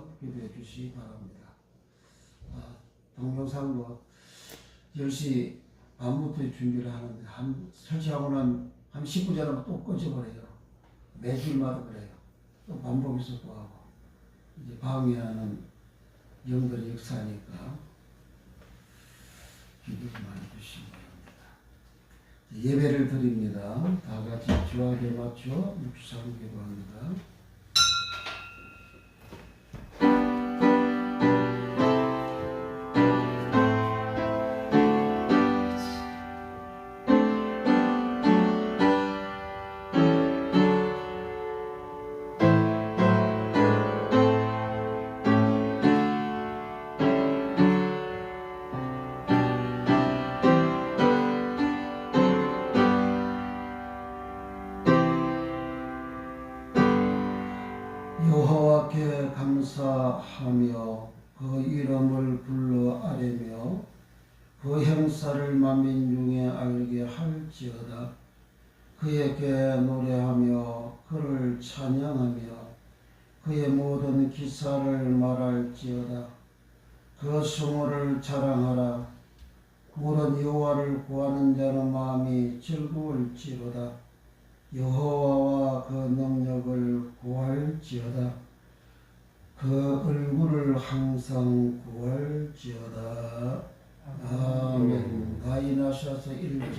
위해서 기도해 주시기 바랍니다. 동영상도 10시 반부터 준비를 하는데 설치하고는 한 10분 전에 또 꺼져버려요. 매주마다 그래요. 또 반복해서 또 하고 이제 방해하는 영들의 역사니까 기도 좀 많이 주시기 바랍니다. 예배를 드립니다. 다 같이 주하게 맞춰 묵상 기도합니다. 여호와께 감사하며 그 이름을 불러 아뢰며 그 형사를 만민 중에 알게 할지어다. 그에게 노래하며 그를 찬양하며 그의 모든 기사를 말할지어다. 그 수모를 자랑하라. 모든 여호와를 구하는 자는 마음이 즐거울지로다. 여호와와 그 능력을 구할지어다. 그 얼굴을 항상 구할지어다. 아멘. 가인하셔서 1장.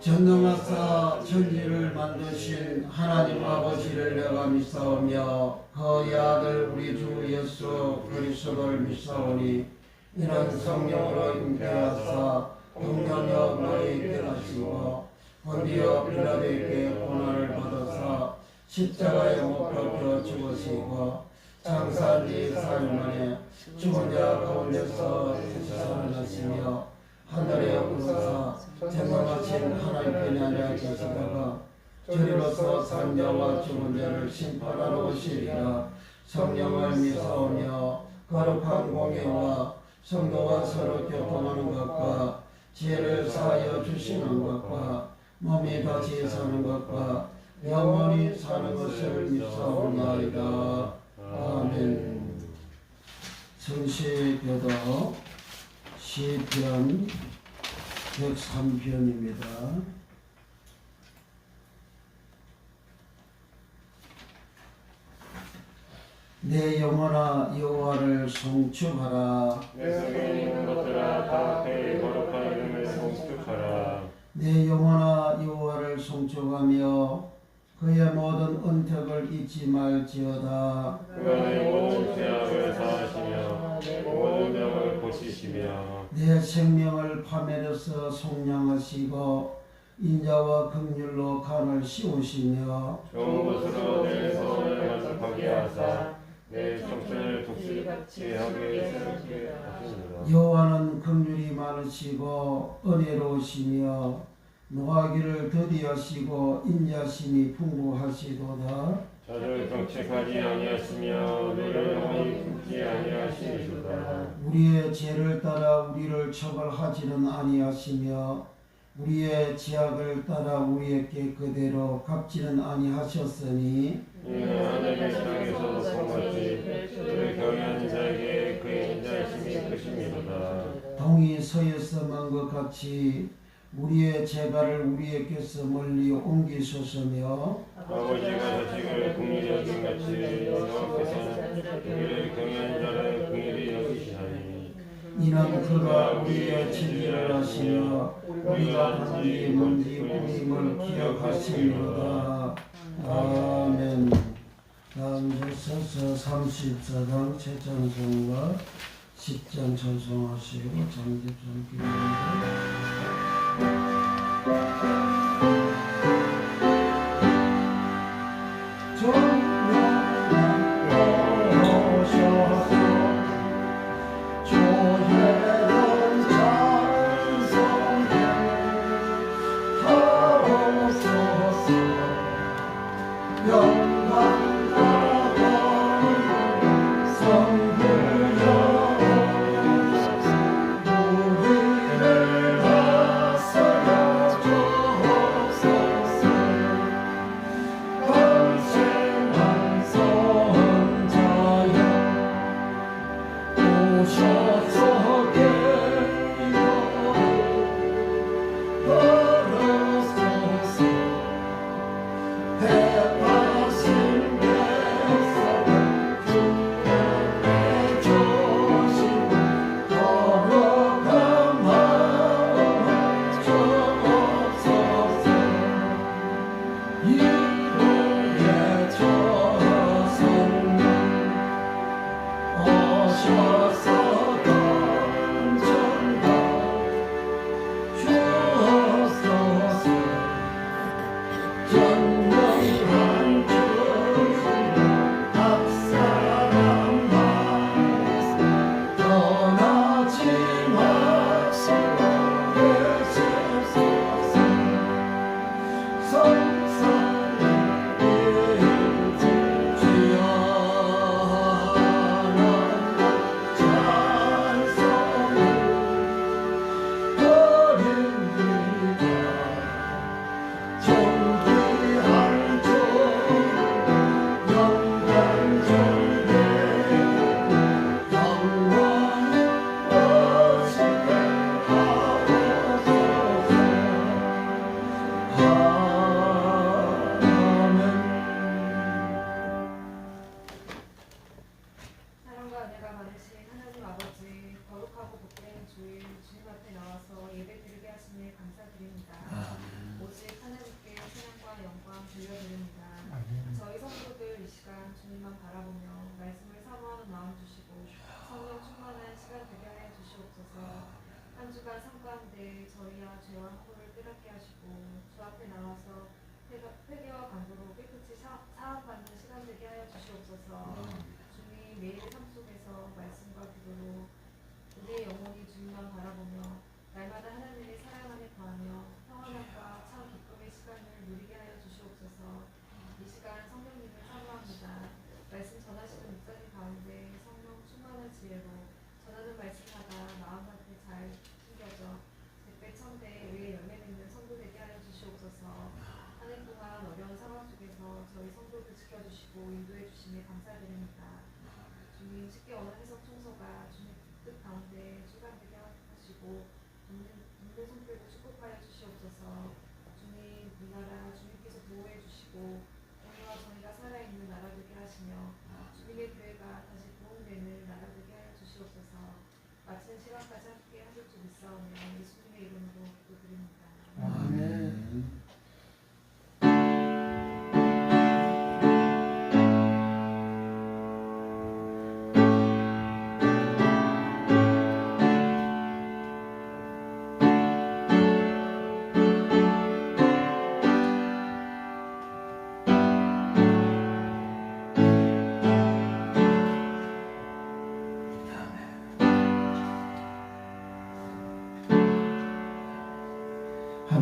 전능하사 천지를 만드신 하나님 아버지를 내가 믿사오며 그의 아들 우리 주 예수 그리스도를 믿사오니 이는 성령으로 잉태하사 동정녀 너희에게 하시고 본디오 빌라도에게 고난을 받으사 십자가에 못 박혀 죽으시고 장사한 지 4일 만에 죽은 자 가운데서 살아나시며 하늘에 오르사 전능하신 하나님께 나냐 계시다가 저리로서 산 자와 죽은 자를 심판하러 오시리라. 성령을 믿사오며 거룩한 공예와 성도와 서로 교통하는 것과 지혜를 사하여 주시는 것과 몸이 다시 사는 것과 영원히 사는 것을 믿사오나이다. 아멘. 성시교도 시편 103편입니다. 내 영혼아 여호와를 송축하라. 내 속에 있는 것들아 다 그의 거룩한 이름을 송축하라. 내 영혼아 여호와를 송축하며 그의 모든 은택을 잊지 말지어다. 그가 내 모든 죄악을 사하시며 내 모든 병을 고치시며 내 생명을 파멸해서 속량하시고 인자와 긍휼로 간을 씌우시며 좋은 것으로 내 소원을 만족하게 하사 내 청춘을 독수리같이 하게 새롭게 하시니라. 여호와는 긍휼이 많으시고 은혜로우시며 노하기를 더디하시고 인자심이 풍부하시도다. 저를 정책하지 아니하시며 너를 영원히 품지 아니하시리로다. 우리의 죄를 따라 우리를 처벌하지는 아니하시며 우리의 죄악을 따라 우리에게 그대로 갚지는 아니하셨으니 이는 하늘의 땅에서 성같이 그를 경외하는 자에게 그의 인자심이 크심이로다. 동이 서에서 먼 것 같이 우리의 재갈을 우리에게서 멀리 옮기소서며 아버지가 자식을 긍휼히 여긴 같이 여호와께서는 그를 경외하는 자를 긍휼히 여기시나니 이는 그가 우리의 진리를 하시며 우리가 단지 먼지 뿌림을 기억하시리로다. 아멘. 다음 서서 34장 최장성과 10장 찬송하시고 장제전 기도합니다.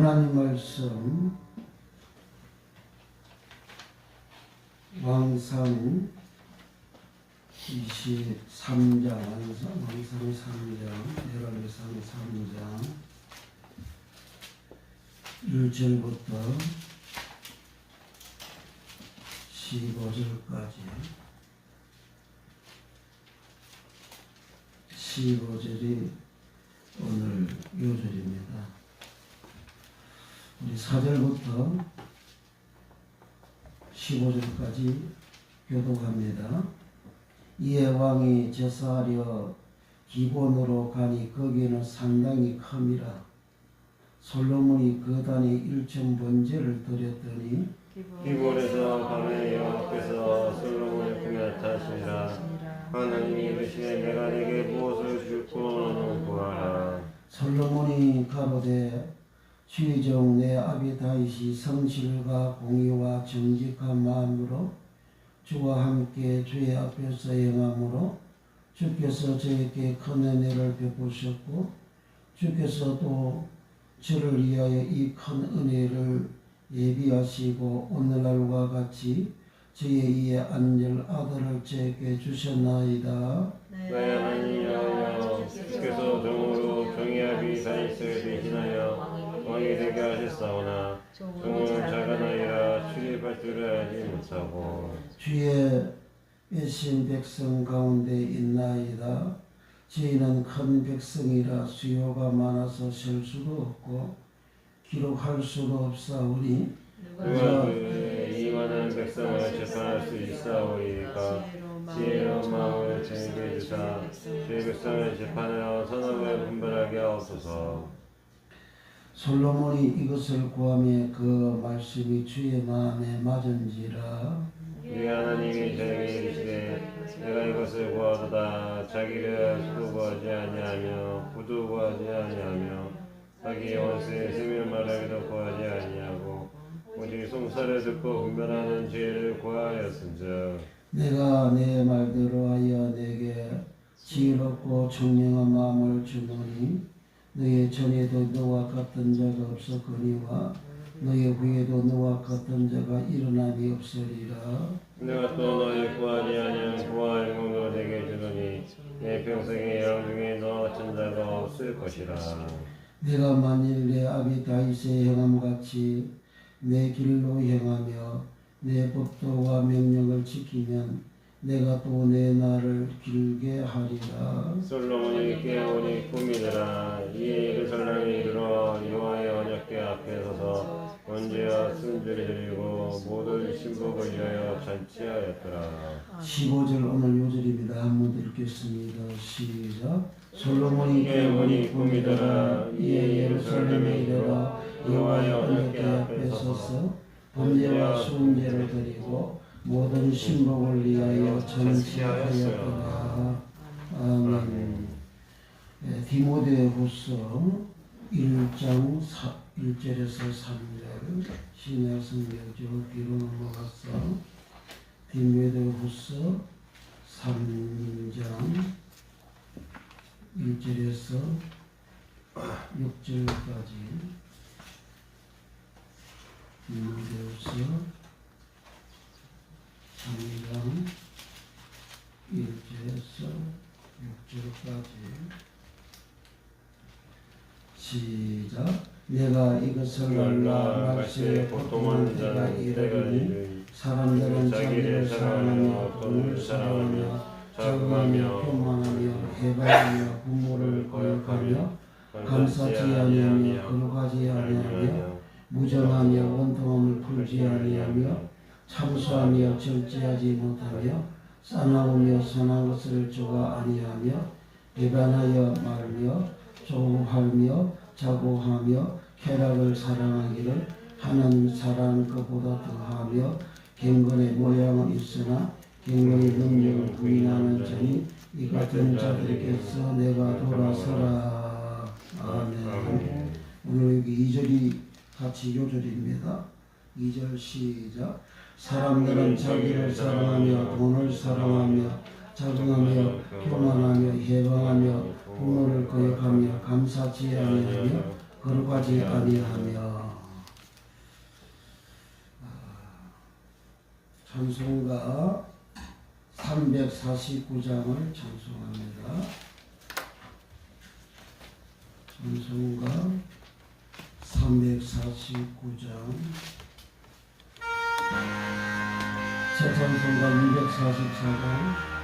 하나님 말씀 왕상 23장 왕상 3장 열왕기상 3장 1절부터 15절까지 15절이 오늘 요절입니다. 우리 4절부터 15절까지 교독합니다. 이에 왕이 제사하려 기본으로 가니 거기에는 상당히 큼이라. 솔로몬이 그 단에 1천 번제를 드렸더니 기본에서 밤에 여호와께서 솔로몬의 품에 나타나시니라. 하나님이 이르시되 내가 내게 무엇을 줄고 너는 구하라. 솔로몬이 가로되 주의 종 내 아비 다윗이 성실과 공의와 정직한 마음으로 주와 함께 주의 앞에서 행함으로 주께서 저에게 큰 은혜를 베푸셨고 주께서 또 저를 위하여 이 큰 은혜를 예비하시고 오늘날과 같이 저의 이에 앉을 아들을 저에게 주셨나이다. 내 하나님 여호와여 주께서 종으로 종의 아비 다윗을 대신하여 왕이 되게 하셨사오나 종은 작은 아이라 출입할 줄을 알지 못하고 주의 애신 백성 가운데 있나이다. 저희는 큰 백성이라 수요가 많아서 셀 수도 없고 기록할 수도 없사오니 누가 그의 이만한 백성을 재판할 수 있사오리까. 지혜로운 마음을 저에게 주사 주의 백성을 재판하여 선악을 분별하게 하옵소서. 솔로몬이 이것을 구하며 그 말씀이 주의 마음에 맞은지라. 우리 하나님이 저에게 이르시되 내가 이것을 구하도다. 자기를 수도 구하지 아니하며 부도 구하지 아니하며 자기의 원수의 세밀 말하기도 구하지 아니하고 오직 송사를 듣고 분별하는 지혜를 구하였은즉 내가 내 말대로 하여 내게 지혜롭고 청량한 마음을 주노니 너의 전에도 너와 같은 자가 없었거니와 너의 후에도 너와 같은 자가 일어남이 없으리라. 내가 또 너희 구하지 아니한 구할 영광도 내게 주노니 내 평생의 양 중에 너와 같은 자가 없을 것이라. 내가 만일 내 아비 다윗의 행함같이 내 길로 행하며 내 법도와 명령을 지키면 내가 또 내 날을 길게 하리라. 솔로몬이 깨우니 꿈이더라. 이에 예루살렘에 이르러 여호와의 언약궤 앞에 서서 번제와 순제를 드리고 모든 신복을 위하여 잔치하였더라. 15절 오늘 요절입니다. 한번 읽겠습니다. 시작. 솔로몬이 깨우니 꿈이더라. 이에 예루살렘에 이르러 여호와의 언약궤 앞에 서서 번제와 순제를 드리고 모든 신복을 위하여 잔치하였더라. 아멘. 디모데후서 1장 1절에서 3절 신약 성경 뒤로 넘어가서 디모데후서 3장 1절에서 6절까지 디모데후서 3장 1절에서 6절까지 시작. 내가 이것을 알라. 말세에 고통하는 자가 이르리니 사람들은 자기를 사랑하며 돈을 사랑하며 자금하며 교만하며 해방하며 부모를 거역하며 감사치 아니하며 거룩하지 아니하며 무정하며 원통함을 풀지 아니하며 참수하며 절제하지 못하며 싸나우며 선한 것을 좋아 아니하며 배반하여 말며 조우하며 자고하며 쾌락을 사랑하기를 하는 사랑하는 것보다 더하며 갱건의 모양은 있으나 갱건의 능력을 부인하는 자니 이 같은 자들에게서 내가 돌아서라. 아멘. 오늘 여기 2절이 같이 요절입니다. 2절 시작. 사람들은 자기를 사랑하며 돈을 사랑하며 자긍하며 교만하며 해방하며 부모를 거역하며 감사치 아니하며 거룩하지 아니하며. 찬송가 349장을 찬송합니다. 찬송가 349장 새 찬송가 244장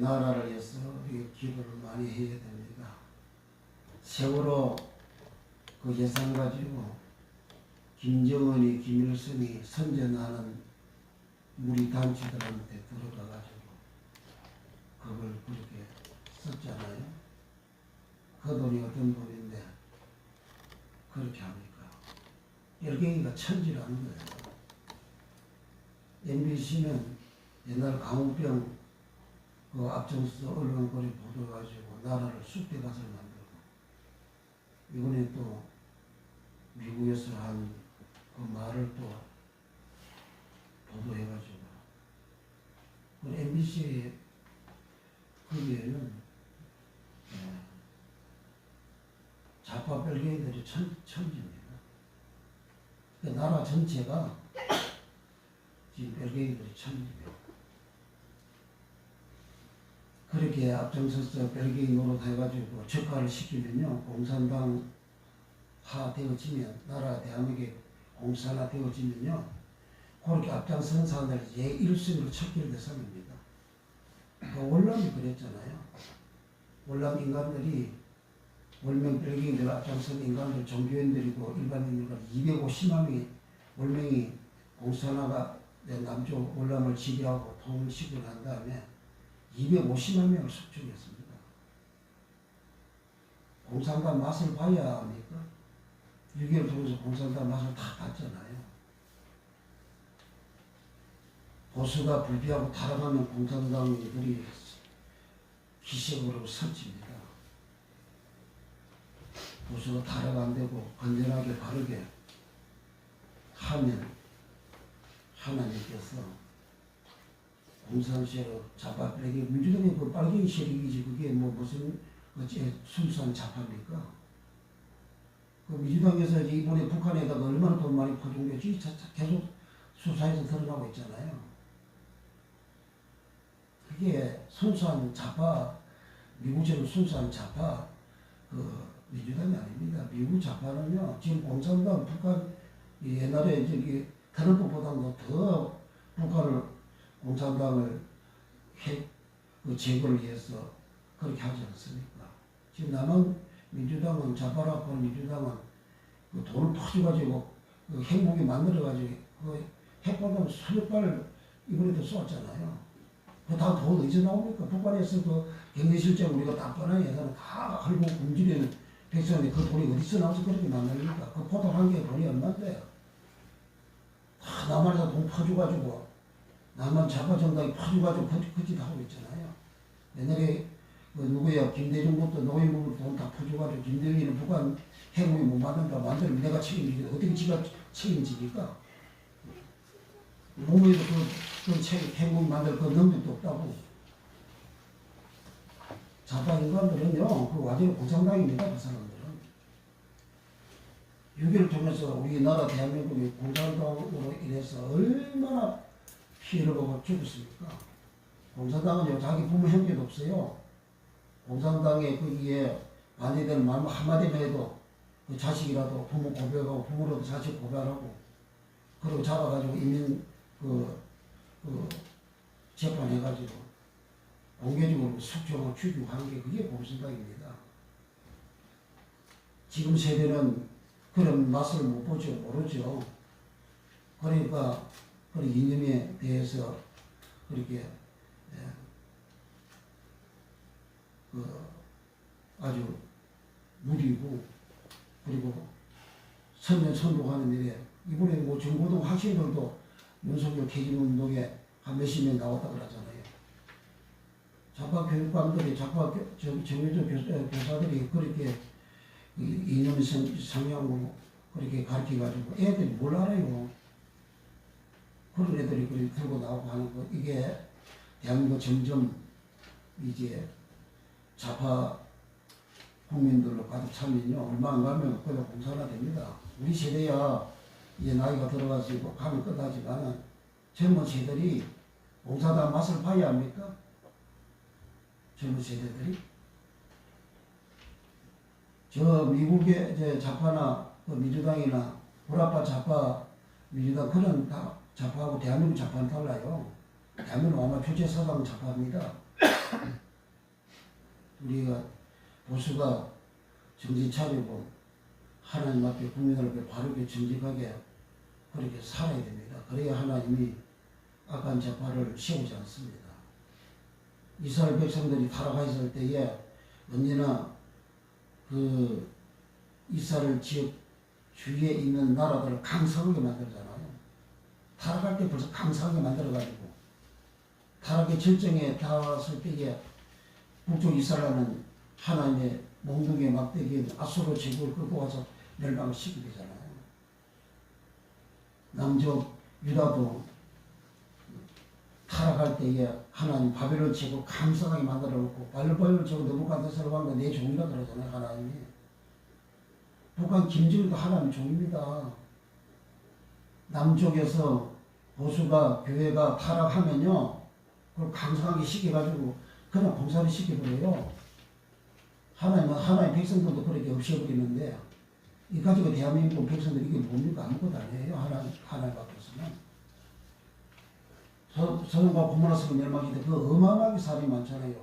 나라를 위해서 우리 기도를 많이 해야 됩니다. 세월호 그 예산 가지고 김정은이 김일성이 선전하는 우리 단체들한테 들어가가지고 그걸 그렇게 썼잖아요. 그 돈이 어떤 돈인데 그렇게 합니까? 열갱이가 천지라는 거예요. MBC는 옛날 강우병 그 앞장서 언론거리 보도가지고 나라를 쑥대밭을 만들고, 이번에 또 미국에서 한 그 말을 또 보도해가지고, 그 MBC 거기에는 좌파 별개인들이 천지입니다. 그 나라 전체가 지금 별개인들이 천지입니다. 그렇게 앞장서서 별개인 노릇해가지고 적화를 시키면요, 공산당 하 되어지면, 나라 대한민국이 공산화 되어지면요, 그렇게 앞장선 사람들 제1순위로 척결 대상입니다. 월남이 그랬잖아요. 월남 인간들이, 월명 별개인들 앞장선 인간들, 종교인들이고 일반인들 250만 명이, 월명이 공산화가 남쪽 월남을 지배하고 통일시키고 난 다음에 250만 명을 숙청했습니다. 공산당 맛을 봐야 합니까? 6.25를 통해서 공산당 맛을 다 봤잖아요. 보수가 불비하고 타락하면 공산당들이 기색으로 설칩니다. 보수가 타락 안 되고 건전하게 바르게 하면 하나님께서 공산세로 좌파 빼기, 민주당의 그 빨갱이 세력이지 그게 뭐 무슨 어째 순수한 좌파입니까? 그 민주당에서 이번에 북한에다가 얼마나 돈 많이 퍼준겠지 계속 수사에서 드러나고 있잖아요. 그게 순수한 좌파, 미국처럼 순수한 좌파 그 민주당이 아닙니다. 미국 좌파는요, 지금 공산당 북한 옛날에 저기 트럼프보다도 더 북한을 공산당을 그 제거를 위해서 그렇게 하지 않습니까? 지금 남한 민주당은 좌파라고 민주당은 그 돈을 퍼줘가지고 그 핵무기 만들어가지고 그 핵爆弾수백 발 이번에도 쏘았잖아요. 그 다 돈 어디서 나옵니까? 북한에서 그 경제실장 우리가 다 뻔하게 예산을 다 헐고 굶주리는 백성인데 그 돈이 어디서 나와서 그렇게 만듭니까? 그 포탑 한 개에 돈이 얼마인데요? 다 남한에서 돈 퍼줘가지고 남한 좌파 정당이 퍼줘가지고 그 짓 하고 있잖아요. 옛날에 그 누구야 김대중부터 노인부부터 돈 다 퍼줘가지고 김대중이는 북한 핵무기 못 만든다 만들면 내가 책임지겠다. 어떻게 지가 책임지니까? 노무현도 그 핵무기 만들 그 능력도 없다고. 좌파 인간들은요, 그 완전히 공산당입니다, 그 사람들은. 6.25를 통해서 우리나라 대한민국이 공산당으로 인해서 얼마나 피해를 보고 죽었습니까? 공산당은요, 자기 부모 형제도 없어요. 공산당에 거기에 반대되는 말 한마디만 해도 그 자식이라도 부모 고백하고 부모라도 자식 고백하고 그리고 잡아가지고 이민 재판해가지고 공개적으로 숙청하고 추궁하는 게 그게 공산당입니다. 지금 세대는 그런 맛을 못 보죠, 모르죠. 그러니까 그 이념에 대해서 그렇게 아주 무리고 그리고 선전선동하는 일에 이번에 뭐 정고등 학생들도 윤석열 개진운동에 한 몇십 명 나왔다 그러잖아요. 좌파 교육감들이 좌파 정의적 교사들이 그렇게 이념 성향으로 그렇게 가르쳐가지고 애들이 뭘 알아요. 그런 애들이 그렇게 들고 나오고 하는 거 이게 대한민국 점점 이제 좌파 국민들로 가득 차면요 얼마 안 가면 그냥 공산화 됩니다. 우리 세대야 이제 나이가 들어가지고 가면 끝나지만은 젊은 세대들이 공산당 맛을 봐야 합니까? 젊은 세대들이 저 미국의 이제 좌파나 그 민주당이나 불아파 좌파 민주당 그런 다 좌파하고 대한민국 좌파는 달라요. 대한민국 아마 표제 사상 좌파입니다. 우리가 보수가 정신 차리고 하나님 앞에 국민 앞에 바르게 정직하게 그렇게 살아야 됩니다. 그래야 하나님이 악한 좌파를 세우지 않습니다. 이스라엘 백성들이 타락하 있을 때에 언제나 그 이스라엘 지역 주위에 있는 나라들을 강성하게 만들잖아요. 타락할 때 벌써 강성하게 만들어가지고 타락의 절정에 닿았을 때에 북쪽 이스라엘은 하나님의 몽둥이의 막대기인 아수르 제국을 끌고 와서 멸망을 시키게 되잖아요. 남쪽 유다도 타락할 때에 하나님 바벨론 제국 강성하게 만들어 놓고 바벨론 제국 느부갓네살 왕과 내 종이라 그러잖아요. 하나님이. 북한 김정일도 하나님 종입니다. 남쪽에서 보수가 교회가 타락하면요 그걸 강성하게 시켜가지고 그냥 공사를 시켜버려요. 하나님은 하나님 백성들도 그렇게 없애버리는데 이 가지고 대한민국 백성들이 이게 뭡니까? 아무것도 아니에요. 하나님 앞에서는. 서론과 고모라스가 멸망시대 그 어마어마하게 사람이 많잖아요.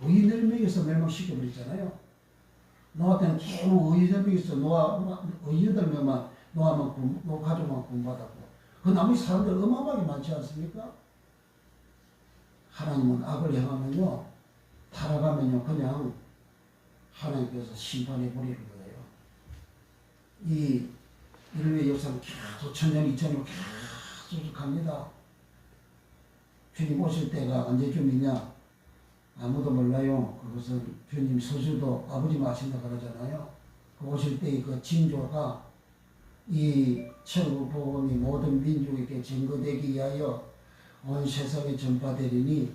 의인들명에서 멸망시켜버리잖아요. 노아 때는 겨우 의인들명에서 의인들명만 노아 가족만 구원받았고 그 나머지 사람들 어마어마하게 많지 않습니까? 하나님은 악을 행하면요 타락하면요 그냥 하나님께서 심판해 버리는 거예요. 이 인류의 역사는 계속 1000년, 2000년 계속 갑니다. 주님 오실 때가 언제쯤이냐 아무도 몰라요. 그것은 주님 서주도 아버지 아신다 그러잖아요. 그 오실 때의 그 징조가 이 천국 복음이 모든 민족에게 증거되기 위하여 온 세상에 전파되리니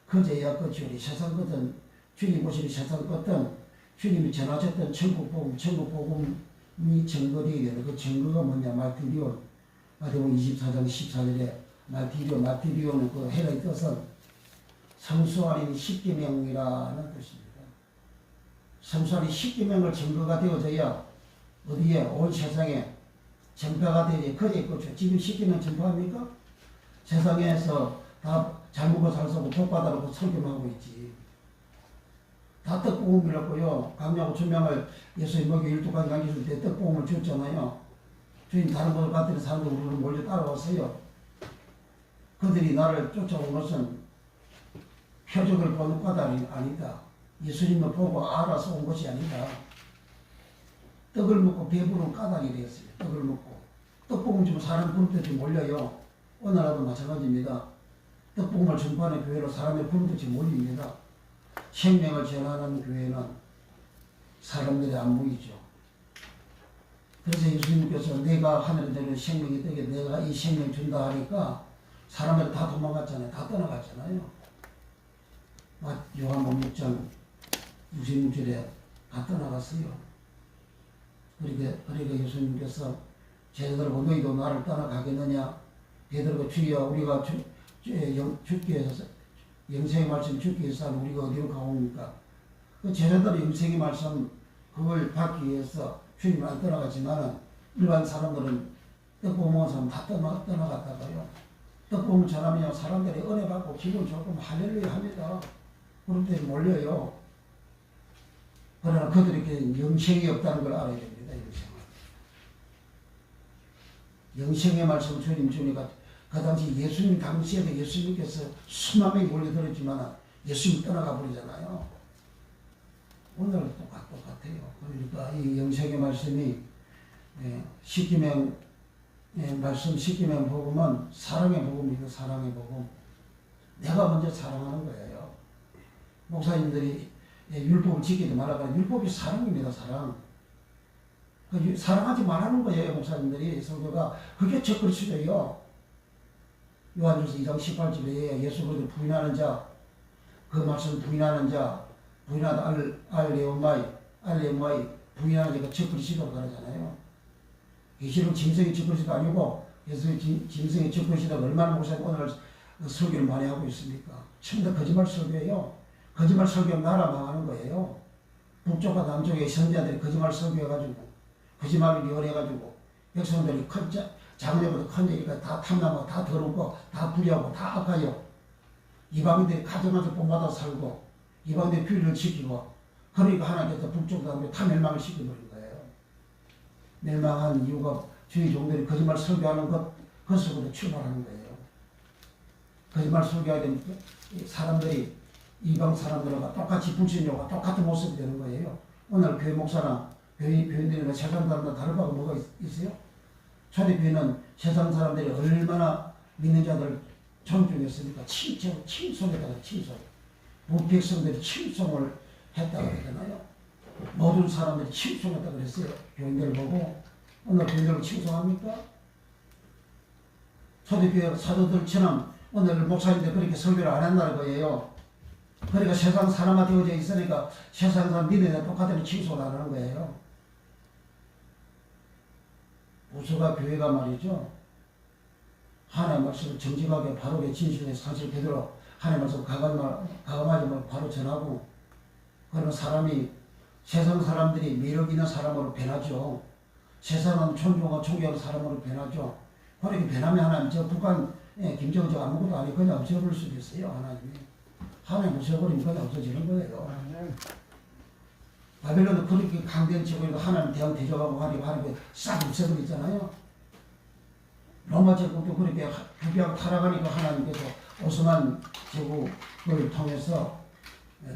그제야 끝이오리. 세상 끝은 주님 오시니 세상 끝은 주님이 전하셨던 천국 복음이 증거되게 되는 그 증거가 뭐냐 말티리온 마태복음 24장 14절에 말티리온은 그 헬라의 뜻은 성수 아닌 십계명이라는 뜻입니다. 성수 아닌 십계명을 증거가 되어져야 어디에 온 세상에 전파가 되지. 그제 끝이죠. 지금 십계명 전파합니까? 세상에서 다 잘 먹고 잘 살고 복 받아라고 설교하고 있지. 다 떡볶음이라고요. 강야고 천명을 예수님 먹여 12가지 남겼을 때 떡볶음을 줬잖아요. 주님 다른 곳을 갔더니 사람들 우리를 몰려 따라왔어요. 그들이 나를 쫓아온 것은 표적을 보는 까닭이 아니다. 예수님을 보고 알아서 온 것이 아니다. 떡을 먹고 배부른 까닭이 되었어요. 떡을 먹고. 떡볶음 주면 사람 부르듯이 몰려요. 오늘날도 마찬가지입니다. 떡볶음을 전파하는 교회로 사람의 부르듯이 몰립니다. 생명을 전하는 교회는 사람들이 안 보이죠. 그래서 예수님께서 내가 하늘에 내는 생명이 되게 내가 이 생명 준다 하니까 사람들이 다 도망갔잖아요. 다 떠나갔잖아요. 요한복음 6장 66절에 다 떠나갔어요. 그러니까 예수님께서 제자들과 너희도 나를 떠나가겠느냐? 베드로가 주여 우리가 죽기 위해서 영생의 말씀 죽기 위해서 우리가 어디로 가옵니까? 그 제자들의 영생의 말씀 그걸 받기 위해서 주님을 안 떠나갔지만 일반 사람들은 떡볶이 먹은 사람 다 떠나갔다가요. 떡볶이 전하면 사람들이 은혜 받고 기분 좋고 할렐루야 합니다. 그런데 몰려요. 그러나 그들에게 영생이 없다는 걸 알아야 됩니다. 영생의 말씀 주님 주니까 그 당시 예수님 당시에도 예수님께서 수만 명이 몰려들었지만 예수님 떠나가 버리잖아요. 오늘은 똑같아요. 그러니까 이 영생의 말씀이 십계명 말씀 십계명 복음은 사랑의 복음이고 사랑의 복음. 내가 먼저 사랑하는 거예요. 목사님들이 율법을 지키지 말아가 율법이 사랑입니다. 사랑. 사랑하지 말라는 거예요. 목사님들이 성도가 그게 첫글씨예요. 요한일서 2장 18절에 예수 그리스도를 부인하는 자, 그 말씀을 부인하는 자, 부인하다 알레오마이 부인하는 자가 첫글씨라고 그러잖아요. 예수는 짐승의 첫글씨도 아니고 예수의 짐승의 첫글씨라고 얼마나 목사님 오늘 설교를 많이 하고 있습니까? 전부 다 거짓말 설교예요. 거짓말 설교하면 나라 망하는 거예요. 북쪽과 남쪽의 선지자들이 거짓말 설교해가지고 거짓말을 이용해가지고 백성들이 작은 애보다 큰 애니까 다 탐나고 다 더럽고 다 불의하고 다 악하여 이방인들이 가정에서 본받아 살고 이방인들이 규례를 지키고 그러니까 하나님께서 북쪽과 남쪽 다 멸망을 시켜버린 거예요. 멸망한 이유가 주의 종들이 거짓말 설교하는 그것으로 출발하는 거예요. 거짓말 설교하는 사람들이 이방 사람들과 똑같이 불신자와 똑같은 모습이 되는 거예요. 오늘 교회 목사나 교인들이나 세상 사람들 다른 바가 뭐가 있어요? 초대교회는 세상 사람들이 얼마나 믿는 자들 존중했습니까? 칭송했다가 칭송. 백성들이 칭송을 했다고 그랬잖아요. 모든 사람들이 칭송했다고 그랬어요. 교인들을 보고. 오늘 교인들을 칭송합니까? 초대교회 사도들처럼 오늘 목사님들 그렇게 설교를 안 한다는 거예요. 그러니까 세상 사람한테 되어져 있으니까 세상 사람 니네가 똑같은 칭송을 안 하는 거예요. 우수가 교회가 말이죠. 하나님의 말씀을 정직하게 바르게 진실에 사실 그대로 하나님의 말씀 가감하지 말고 바로 전하고 그러면 사람이 세상 사람들이 매력 있는 사람으로 변하죠. 세상은 존중하고 존경하는 사람으로 변하죠. 그렇게 변하면 하나님 저 북한 김정은 저 아무것도 아니고 그냥 없애버릴 수도 있어요. 하나님 없애버리면 그냥 없어지는 거예요. 바벨론도 그렇게 강대한 제국이고 하나님 대한 대적하고 하니까 싹 없애버리잖아요. 로마 제국도 그렇게 부패하고 타락하니까 하나님께서 오스만 제국을 통해서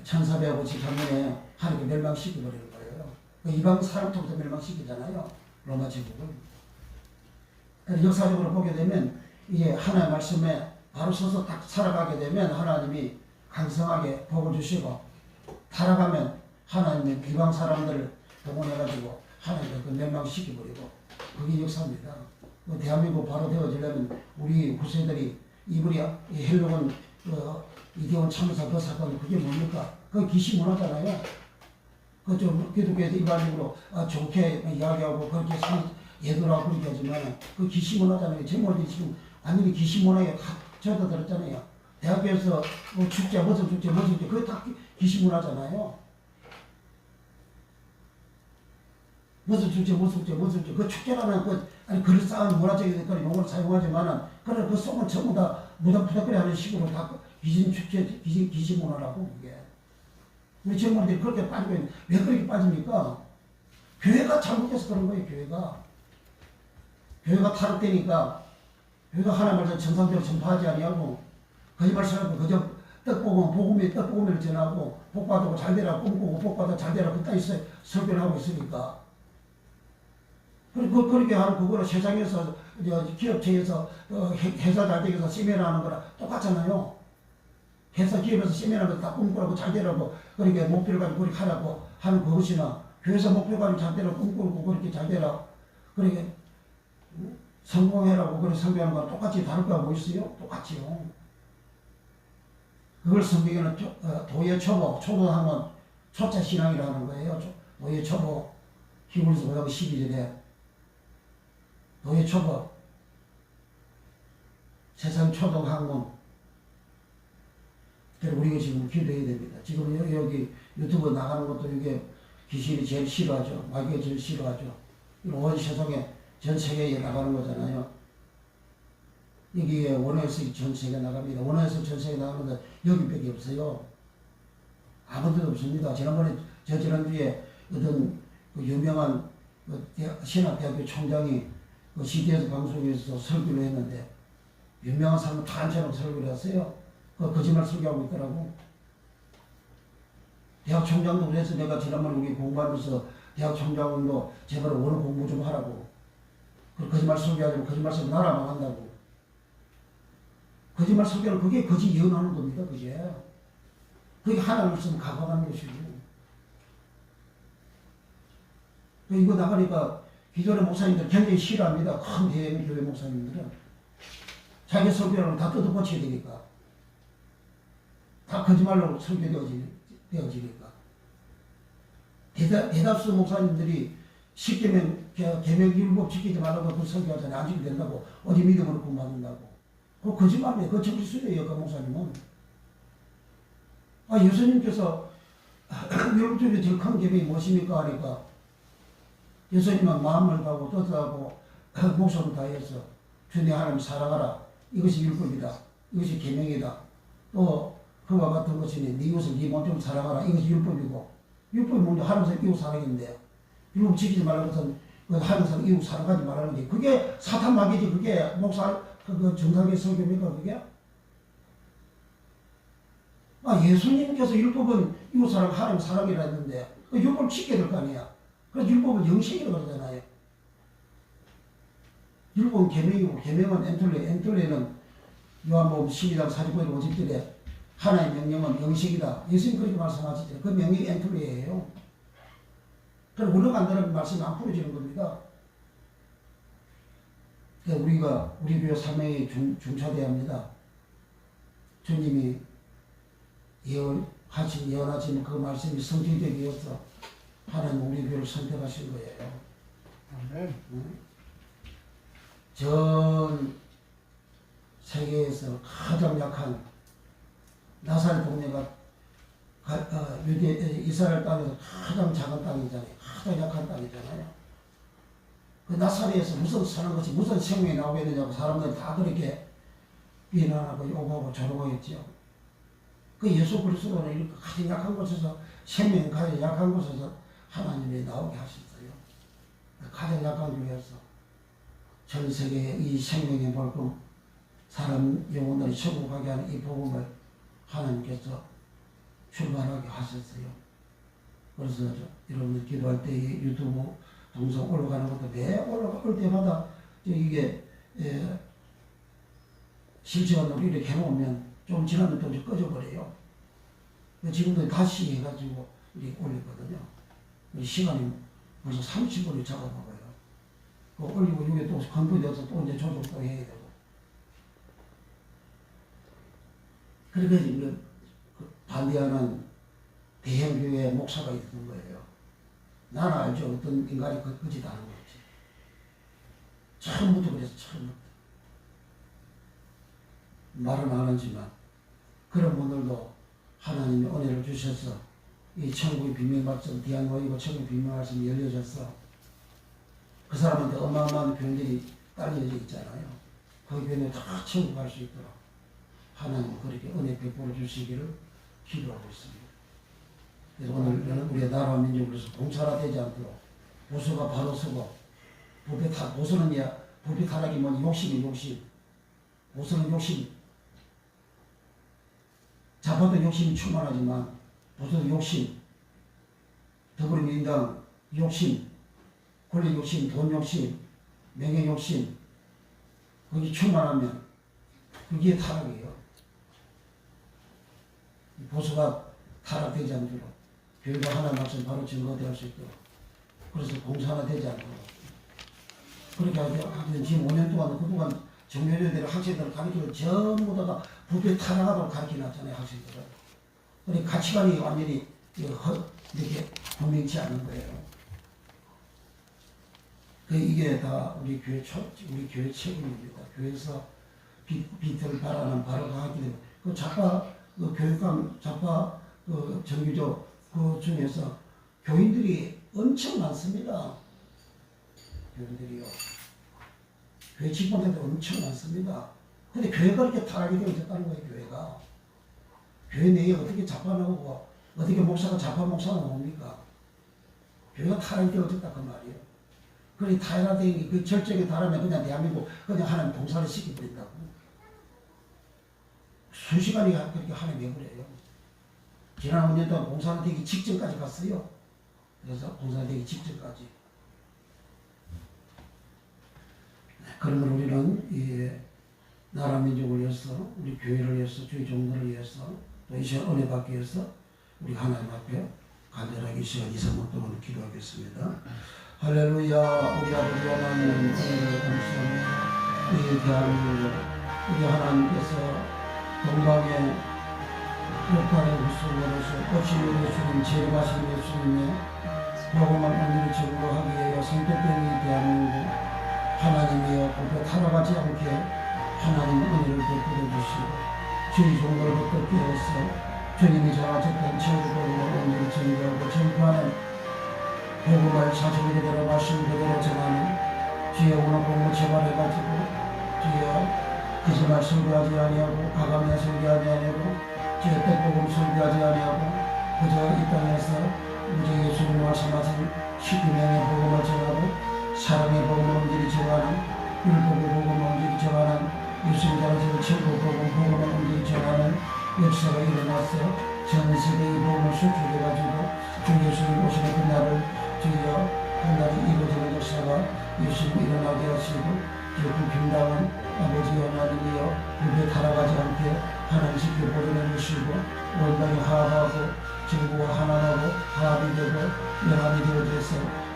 1453년에 하나님께 멸망시켜버리는 거예요. 이방 사람부터 멸망시키잖아요. 로마 제국을. 역사적으로 보게 되면 이게 하나님의 말씀에 바로 서서 딱 살아가게 되면 하나님이 강성하게 복을 주시고 타락하면 하나님의 비방 사람들을 동원해가지고 하나님을 그 멸망시켜버리고 그게 역사입니다. 대한민국 바로 되어지려면 우리 후세들이 이분이 헬로건 이태원 참사 그 사건 그게 뭡니까? 그 기시문화잖아요. 그좀 기독교에서 일반적으로 좋게 이야기하고 그렇게 예도라고 그렇게 하지만 그 기시문화잖아요. 제목이 지금 완전히 기시문화에 젖어들었잖아요. 대학교에서 뭐 축제 무슨 축제 그게 다 기시문화잖아요. 무슨 축제 그 축제라면 글을 쌓은 문화적인 용어를 사용하지만은 그래 그 속은 전부 다 무당푸덕거리 하는 식으로 다 귀신 축제 기시 문화라고 그게 우리 젊은이들이 그렇게 빠지고 있는데 왜 그렇게 빠집니까? 교회가 잘못해서 그런 거예요. 교회가 타락되니까 교회가 하나님을 정상적으로 전파하지 아니하고 거짓말 쓰라고 그저 복음을 전하고 복받고 잘되라 꿈꾸고 복받아 잘되라 그따위 설교를 하고 있으니까 그렇게 하는 그거를 세상에서 기업체에서 회사 잘되기 위해서 세미나하는 거랑 똑같잖아요. 회사 기업에서 세미나하는 거 다 꿈꾸라고 잘되라고 그렇게 목표를 가지고 그렇게 하라고 하는 그것이나 교회에서 목표 가지고 잘되라고 꿈꾸고 그렇게 잘되라 그렇게 성공해라고 그렇게 설교하는 거랑 똑같이 다를 거야 뭐 있어요? 똑같지요. 그걸 성경에는 도의 초보하면 초짜 신앙이라는 거예요. 도의 초보 히브리서 5장 12절에 도의 초보 세상 초등 학문 그래서 우리가 지금 기도해야 됩니다. 지금 여기 유튜브 나가는 것도 이게 귀신이 제일 싫어하죠. 마귀가 제일 싫어하죠. 온 세상에 전 세계에 나가는 거잖아요. 여기에 원어에서 전 세계 나갑니다. 원어에서 전 세계 나가는데 여기밖에 없어요. 아무데도 없습니다. 지난주에 어떤 그 유명한 신학대학교 총장이 그 CBS 방송에서 설교를 했는데 유명한 사람은 단체로 설교를 했어요. 그 거짓말 설교하고 있더라고. 대학 총장도 그래서 내가 지난번에 우리 공부하면서 대학 총장도 제발 원어 공부 좀 하라고. 그 거짓말 설교하지 마. 거짓말 설교 나라 망한다고. 거짓말 설교는 그게 거짓 예언하는 겁니다. 그게 하나님을 쓰면 각오하는 것이고. 이거 나가니까 기존의 목사님들 굉장히 싫어합니다. 큰 대형 교회 목사님들은. 자기 설교를 다 뜯어고쳐야 되니까. 다 거짓말로 설교되어지니까. 대다수 목사님들이 십계명 율법 지키지 말라고 그 설교하잖아요. 안 지키면 된다고. 어디 믿음으로 구원받는다고. 그 거짓말이에요. 그 정치수예요. 그 목사님은. 예수님께서 율법 중에 제일 큰 계명이 무엇입니까? 하니까 예수님은 마음을 다하고 뜻하고 목숨을 다해서 주님 하나님 사랑하라. 이것이 율법이다. 이것이 계명이다. 또 그와 같은 것이니 네 이웃을 네 몸처럼 사랑하라. 이것이 율법이고 율법이 뭔지 하나님 이웃 사랑인데요. 율법 지키지 말라는 것은 하나님 이웃 사랑하지 말라는 게 그게 사탄 마귀지. 그게 목사 그 정상의 설교입니까 그게? 예수님께서 율법은 이웃 사랑 하나님 사랑이라 했는데 그 율법을 지켜야 될 거 아니야. 그래서 율법은 영식이라고 그러잖아요. 율법은 계명이고 계명은 엔톨레는 요한복음 12장 49절 50절에 하나의 명령은 영식이다. 예수님 그렇게 말씀하시잖아요. 그 명령이 엔톨레예요. 그럼 우리가 안 들으면 말씀이 안 풀어지는 겁니다. 우리가 우리 교회 사명이 중차돼야 합니다. 주님이 예언하신 그 말씀이 성취되기 위해서 하나님 우리 교회를 선택하신 거예요. 아멘. 전 세계에서 가장 약한 나사렛 동네가 이스라엘 땅에서 가장 작은 땅이잖아요. 가장 약한 땅이잖아요. 그 나사렛에서 무슨 사는 것이 무슨 생명이 나오겠느냐고 사람들이 다 그렇게 비난하고 욕하고 조롱했죠. 그 예수 그리스도는 이렇게 가장 약한 곳에서 생명이 가장 약한 곳에서 하나님이 나오게 하셨어요. 가장 약한 교회에서 전 세계에 이 생명의 볼금 사람 영혼들이 천국 가게 하는 이 복음을 하나님께서 출발하게 하셨어요. 그래서 여러분들 기도할 때 유튜브 동성 올라가는 것도 매 올라갈 때마다 이게 실시간으로 이렇게 해놓으면 좀 지나면 또 꺼져버려요. 지금도 다시 해가지고 이렇게 올렸거든요. 시간이 벌써 30분이 잡아먹어요. 올리고 이게 또 컴퓨터에서 또 이제 조정도 해야 되고. 그러니까 지금 반대하는 대형교회 목사가 있는 거예요. 나는 알죠. 어떤 인간이 그짓 하는 거지. 처음부터 그래서 처음부터. 말은 안 하지만 그런 분들도 하나님이 은혜를 주셔서 이 천국의 비밀 말씀 디아노이고 천국의 비밀 말씀이 열려져서 그 사람한테 어마어마한 교회들이 딸려져 있잖아요. 그 교회에 다 천국 갈 수 있도록 하나님 그렇게 은혜 베풀어 주시기를 기도하고 있습니다. 그래서 오늘 우리의 나라 민족으로서 공산화되지 않도록 보수가 바로 서고 보수는 불빛 타락이 뭐니 욕심이 욕심. 보수는 욕심. 좌파도 욕심이 충만하지만 보수도 욕심. 더불어민주당 욕심. 권리 욕심, 돈 욕심, 명예 욕심. 거기 충만하면 그게 타락이에요. 보수가 타락되지 않도록 교회가 하나님 앞에서 바로 증거될 수 있도록 그래서 공산화되지 않도록 그렇게 하면 지금 5년 동안 그동안 정교회들 학생들을 가르치고 전부 다가 부패 타락하도록 가르쳐놨잖아요. 학생들을. 그러니까 가치관이 완전히 이렇게 분명치 않은 거예요. 이게 다 우리 교회 책임입니다. 교회에서 빛을 발하는 바로가 하기 때문에 그 좌파 교육감 좌파 정규조 그 중에서 교인들이 엄청 많습니다. 교인들이요. 교회 직원들도 엄청 많습니다. 근데 교회가 이렇게 타락이 되어졌다는 거예요. 교회가. 교회 내에 어떻게 좌파 나오고 어떻게 목사가 좌파 목사가 나옵니까? 교회가 타락이 되어졌다 그 말이에요. 그리 타락된 그 절정에 달하면 그냥 대한민국 그냥 하나님 봉사를 시켜버린다고. 순식간에 그렇게 하나님 내버려요. 지난 5년 동안 봉사가 되기 직전까지 갔어요. 그래서 봉사가 되기 직전까지. 그러면 우리는 이 나라 민족을 위해서 우리 교회를 위해서 주의 종들을 위해서 또 이 시간 은혜 받기 위해서 우리 하나님 앞에 간절하게 시간 2-3분 동안 기도하겠습니다. 할렐루야. 우리 아버지 하나님 은혜를 감사합니다. 이 대한민국 우리 하나님께서 동방의 역할의 후손으로서 오시는 예수님 제일하신 예수님의 복음을 온전히 증거하기 위하여 선택된 이 대한민국 하나님이여 불에 타락하지 않게 하나님 은혜를 베풀어 주시고 주의 종을 붙들게 해서 주님이 정하셨던 제국으로 온전히 증거하고 전파하는 복음을 사실 그대로 말씀 그대로 전하는 주의 오늘 복음을 재발해가지고 주여 거짓말 설교하지 아니하고 가감내 설교하지 아니하고 주의 뜻복음 설교하지 아니하고 그저 이 땅에서 우리 예수님 말씀하신 12명의 복음을 전하고 사랑의 복음을 온전히 전하는 율법의 복음을 온전히 전하는 유승자의 천국 복음을 온전히 전하는 역사가 일어나서 전 세계의 복음을 수출해가지고 주 예수님 오시는 그날을 주여 그날이 이루어지는 역사가 예수님 일어나게 하시고 주 불평당은 아버지 하나님이여 불에 타락하지 않게 하나님 쉽게 보존해 주시고 원당이 화합하고 정부가 하나하고 화합이 되고 연합이 되어져서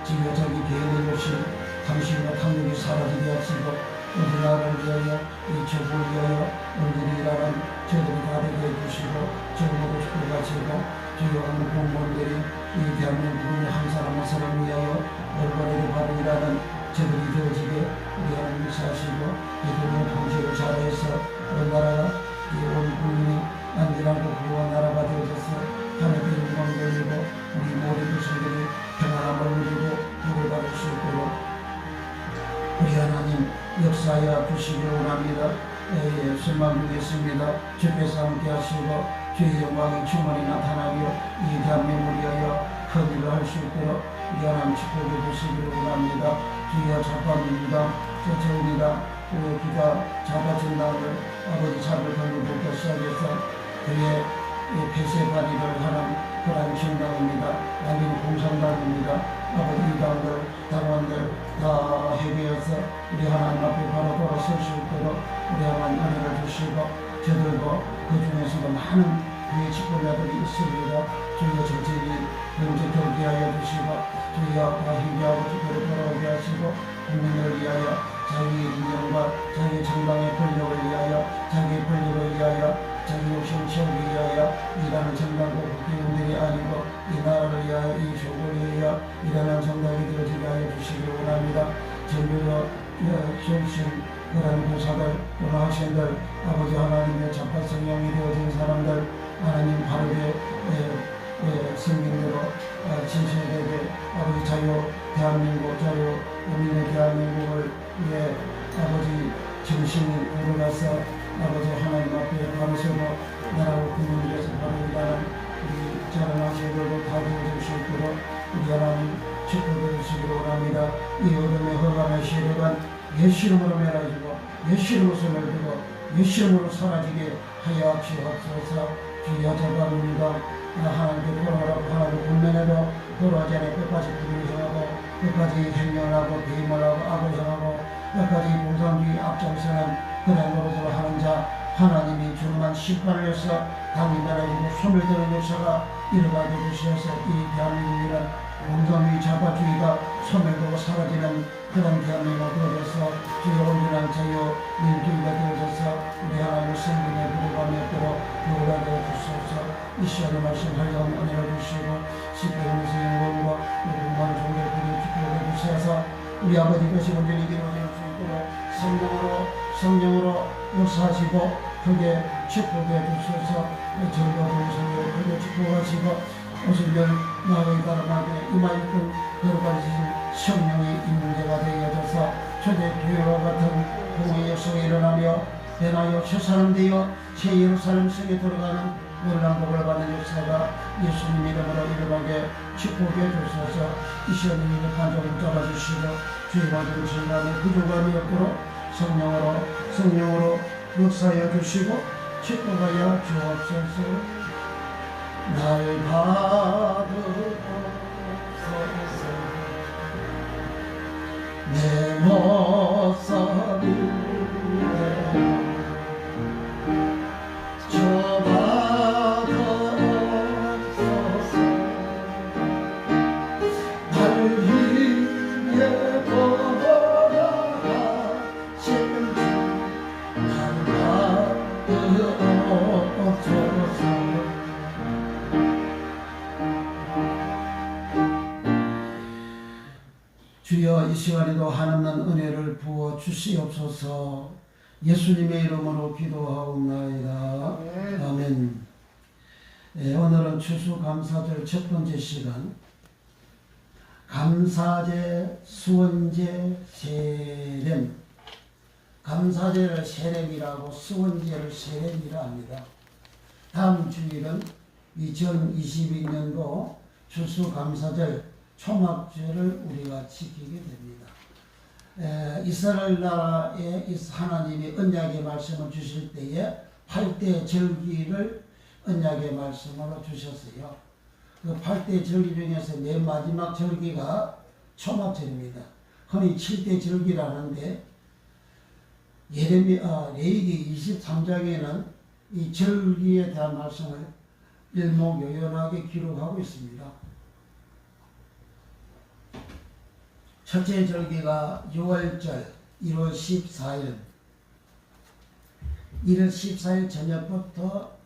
주여 자기 개인의 욕심 당신과 탐욕이 사라지게 하시고 우리 나라를 위하여 이 정부를 위하여 온전히 일하는 저들이 다 되게 해주시고 정부도 싶고 가지고 주여 오늘 공무원들이 이 대한민국의 한 사람 한 사람을 위하여 올바르게 바로 일하는 저들이 되어지게 우리 하나님 역사하시고 이들의 통치를 잘해서 우리나라가 온 국민이 안전하고 구원 나라가 되어져서 하나님의 영광 돌리고 우리 모든 백성들이 평안함을 누리고 복을 받을 수 있도록 우리 하나님 역사하여 주시기 원합니다. 선망 중겠습니다. 주께서 함께 하시고 주의 영광이 충만히 나타나며 이 대한민국을 위하여 큰 일을 할 수 있도록 우리 하나님 축복해 주시기를 원합니다. 주여 좌파 민주당, 정의당, 기타 좌파 정당을 아버지 차별 권유부터 시작해서 그의 폐쇄관리를 하는 그런 정당입니다. 완전히 공산당입니다. 아버지 이 당들, 당원들 다 해외에서 우리 하나님 앞에 바로 돌아설 수 있도록 우리 하나님 은혜를 주시고 저들도 그 중에서도 많은 그의 직분자들이 있습니다. 주여 정책이 명제되게 하여 주시고 주여 회개하고 주께로 돌아오게 하시고 국민을 위하여 자기의 인정과 자기의 정당의 권력을 위하여 자기의 권력을 위하여 자기 욕심 채우기 위하여 일하는 정당과 국회의원들이 아니고 이 나라를 위하여 이 조국을 위하여 일하는 정당이 되어지게 하여 주시기 원합니다. 정부로 정신 그런 교사들 또는 학생들 아버지 하나님의 좌파 성향이 되어진 사람들 하나님 바르게 성경대로 진실되게 아버지 자유 대한민국 자유 우리의 대한민국을 위해 아버지 정신이 일어나서 아버지 하나님 앞에 바로 서고 나라고 국민을 위해서 바로 일하는 우리 자라나 제대로 다 되어질 수 있도록 우리 하나님 축복해 주시기를 원합니다. 이 어둠의 허감의 시력은 예수 이름으로 멸하시고 예수 이름으로 멸되고 예수 이름으로 사라지게 하여 주옵소서. 주여 제발입니다. 하나님께 돌아가라고 하나님 군면에도 돌아가지 않아 끝까지 부를 향하고 끝까지 행렬을 하고 배임을 하고 악을 향하고 끝까지 공산주의 앞장서는 그런 노릇을 하는 자 하나님이 주님만 심판을 해서 당인나라이고 소멸되는 역사가 일어나게 되셔서 이 대한민국이란 공산주의 좌파주의가 소멸되고 사라지는 그런 대한민국을 되어서 주의 온전한 자유 민주주의가 되어져서 우리 하나님의 성경에 부르감이 없도록 요구하게 주시옵소서. 이 시간에 말씀하려면 은혜를 주시고 십계명에서 영광과 우리만 종교를 부려 축복해 주셔서 우리 아버지 것이 온전히 이루어질 수 있도록 성령으로 역사하시고 크게 축복해 주셔서 저희가 동성으로 크게 축복하시고 오순절 나의 가름하게 임하였던 거룩하신 성령의 임재가 되어져서 초대교회와 같은 공의 역사가 일어나며 변하여 새사람되어 새 예루살렘 성에 들어가는 놀라운 복을 받는 역사가 예수님 이름으로 일어나게 축복해 주셔서 이 시간에 이를 반적을 잡아주시고 주의 받은 신랑의 부족함이 없도록 성령으로 역사하여 주시고 축복하여 주옵소서. 날 받으소서. 내 모습이 주여 이 시간에도 한없는 은혜를 부어 주시옵소서. 예수님의 이름으로 기도하옵나이다. 아멘. 오늘은 추수감사절 첫 번째 시간 감사제, 수원제, 세렘. 감사제를 세렘이라고 수원제를 세렘이라 합니다. 다음 주일은 2022년도 추수감사절 초막절을 우리가 지키게 됩니다. 이스라엘 나라에 하나님이 언약의 말씀을 주실 때에 8대 절기를 언약의 말씀으로 주셨어요. 그 8대 절기 중에서 맨 마지막 절기가 초막절입니다. 흔히 7대 절기라는데 레위기 23장에는 이 절기에 대한 말씀을 일목요연하게 기록하고 있습니다. 첫째 절기가 6월절 1월 14일 1월 14일 저녁부터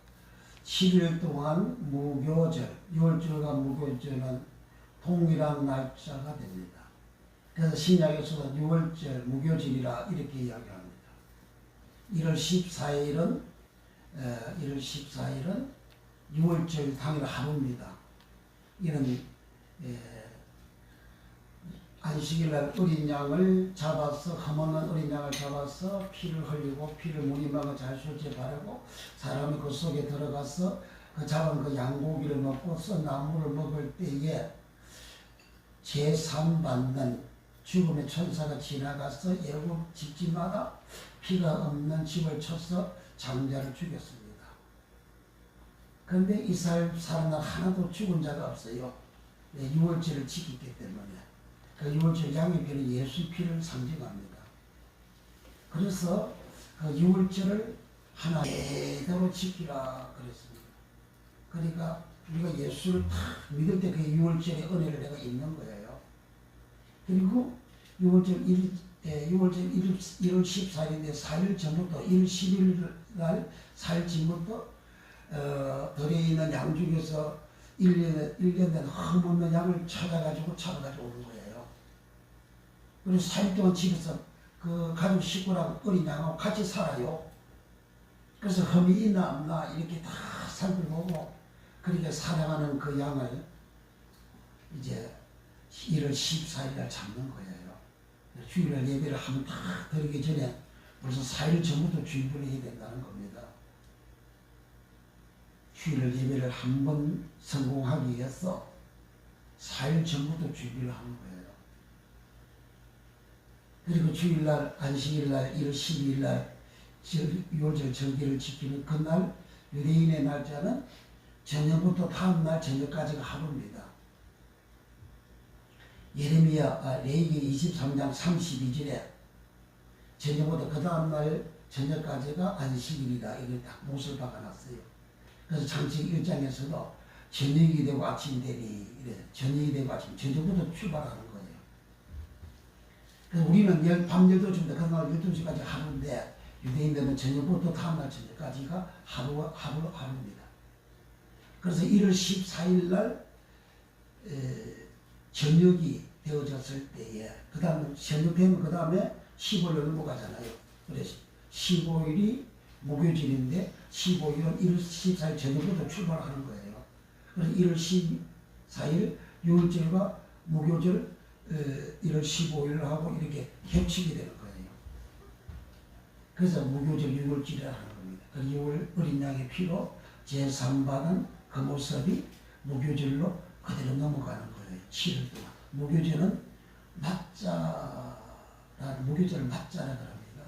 7일 동안 무교절 6월절과 무교절은 동일한 날짜가 됩니다. 그래서 신약에서는 6월절 무교절이라 이렇게 이야기합니다. 1월 14일은 6월절 당일 하루입니다. 이런 안식일날 어린 양을 잡아서 흠없는 어린 양을 잡아서 피를 흘리고 피를 무늬막을 잘술제 바르고 사람이 그 속에 들어가서 그 잡은 그 양고기를 먹고서 나무를 먹을 때에 제삼받는 죽음의 천사가 지나가서 애굽 집집마다 피가 없는 집을 쳐서 장자를 죽였습니다. 그런데 이스라엘 사람들 하나도 죽은 자가 없어요. 6월절을 지키기 때문에. 그 6월절 양의 피는 예수의 피를 상징합니다. 그래서 그 6월절을 하나 제대로 지키라 그랬습니다. 그러니까 우리가 예수를 다 믿을 때 그 6월절의 은혜를 내가 입는 거예요. 그리고 6월절 1월 14일인데 4일 전부터 1월 11일 날 4일 전부터 덜에 있는 양 중에서 1년 된 흠없는 양을 찾아가지고 오는 거예요. 그리고 4일 동안 집에서 그 가족 식구랑 어린 양하고 같이 살아요. 그래서 흠이 있나 없나 이렇게 다 살펴보고 그렇게 사랑하는 그 양을 이제 1월 14일 날 잡는 거예요. 주일날 예배를 한번 다 드리기 전에 벌써 4일 전부터 준비를 해야 된다는 겁니다. 주일 예배를 한 번 성공하기 위해서 4일 전부터 준비를 하는 거예요. 그리고 주일날, 안식일날, 1월 12일날 6월절 절기를 지키는 그날 유대인의 날짜는 저녁부터 다음날 저녁까지가 하루입니다. 레위기 23장 32절에 저녁부터 그 다음날 저녁까지가 안식일이다. 이걸 딱 못을 박아놨어요. 그래서 창세기 1장에서도 저녁이 되고 아침이 되니 이래 저녁이 되고 아침 저녁부터 출발하는 거예요. 그래서 우리는 밤 12시부터 그날 12시까지 하루인데 유대인들은 저녁부터 다음날 저녁까지가 하루입니다. 그래서 1월 14일 날 저녁이 되어졌을 때에 그 다음에 저녁 되면 그 다음에 15일로 넘어가잖아요. 그래서 15일이 목요일인데 15일은 1월 14일 저녁부터 출발하는 거예요. 그래서 1월 14일 6월절과 목요절 1월 15일을 하고 이렇게 겹치게 되는 거예요. 그래서 목요절 6월절이라 하는 겁니다. 6월 어린 양의 피로 제3받은 그 모습이 목요절로 그대로 넘어가는 거예요. 7일 동안. 목요절은 목요절을 맞자라고 합니다.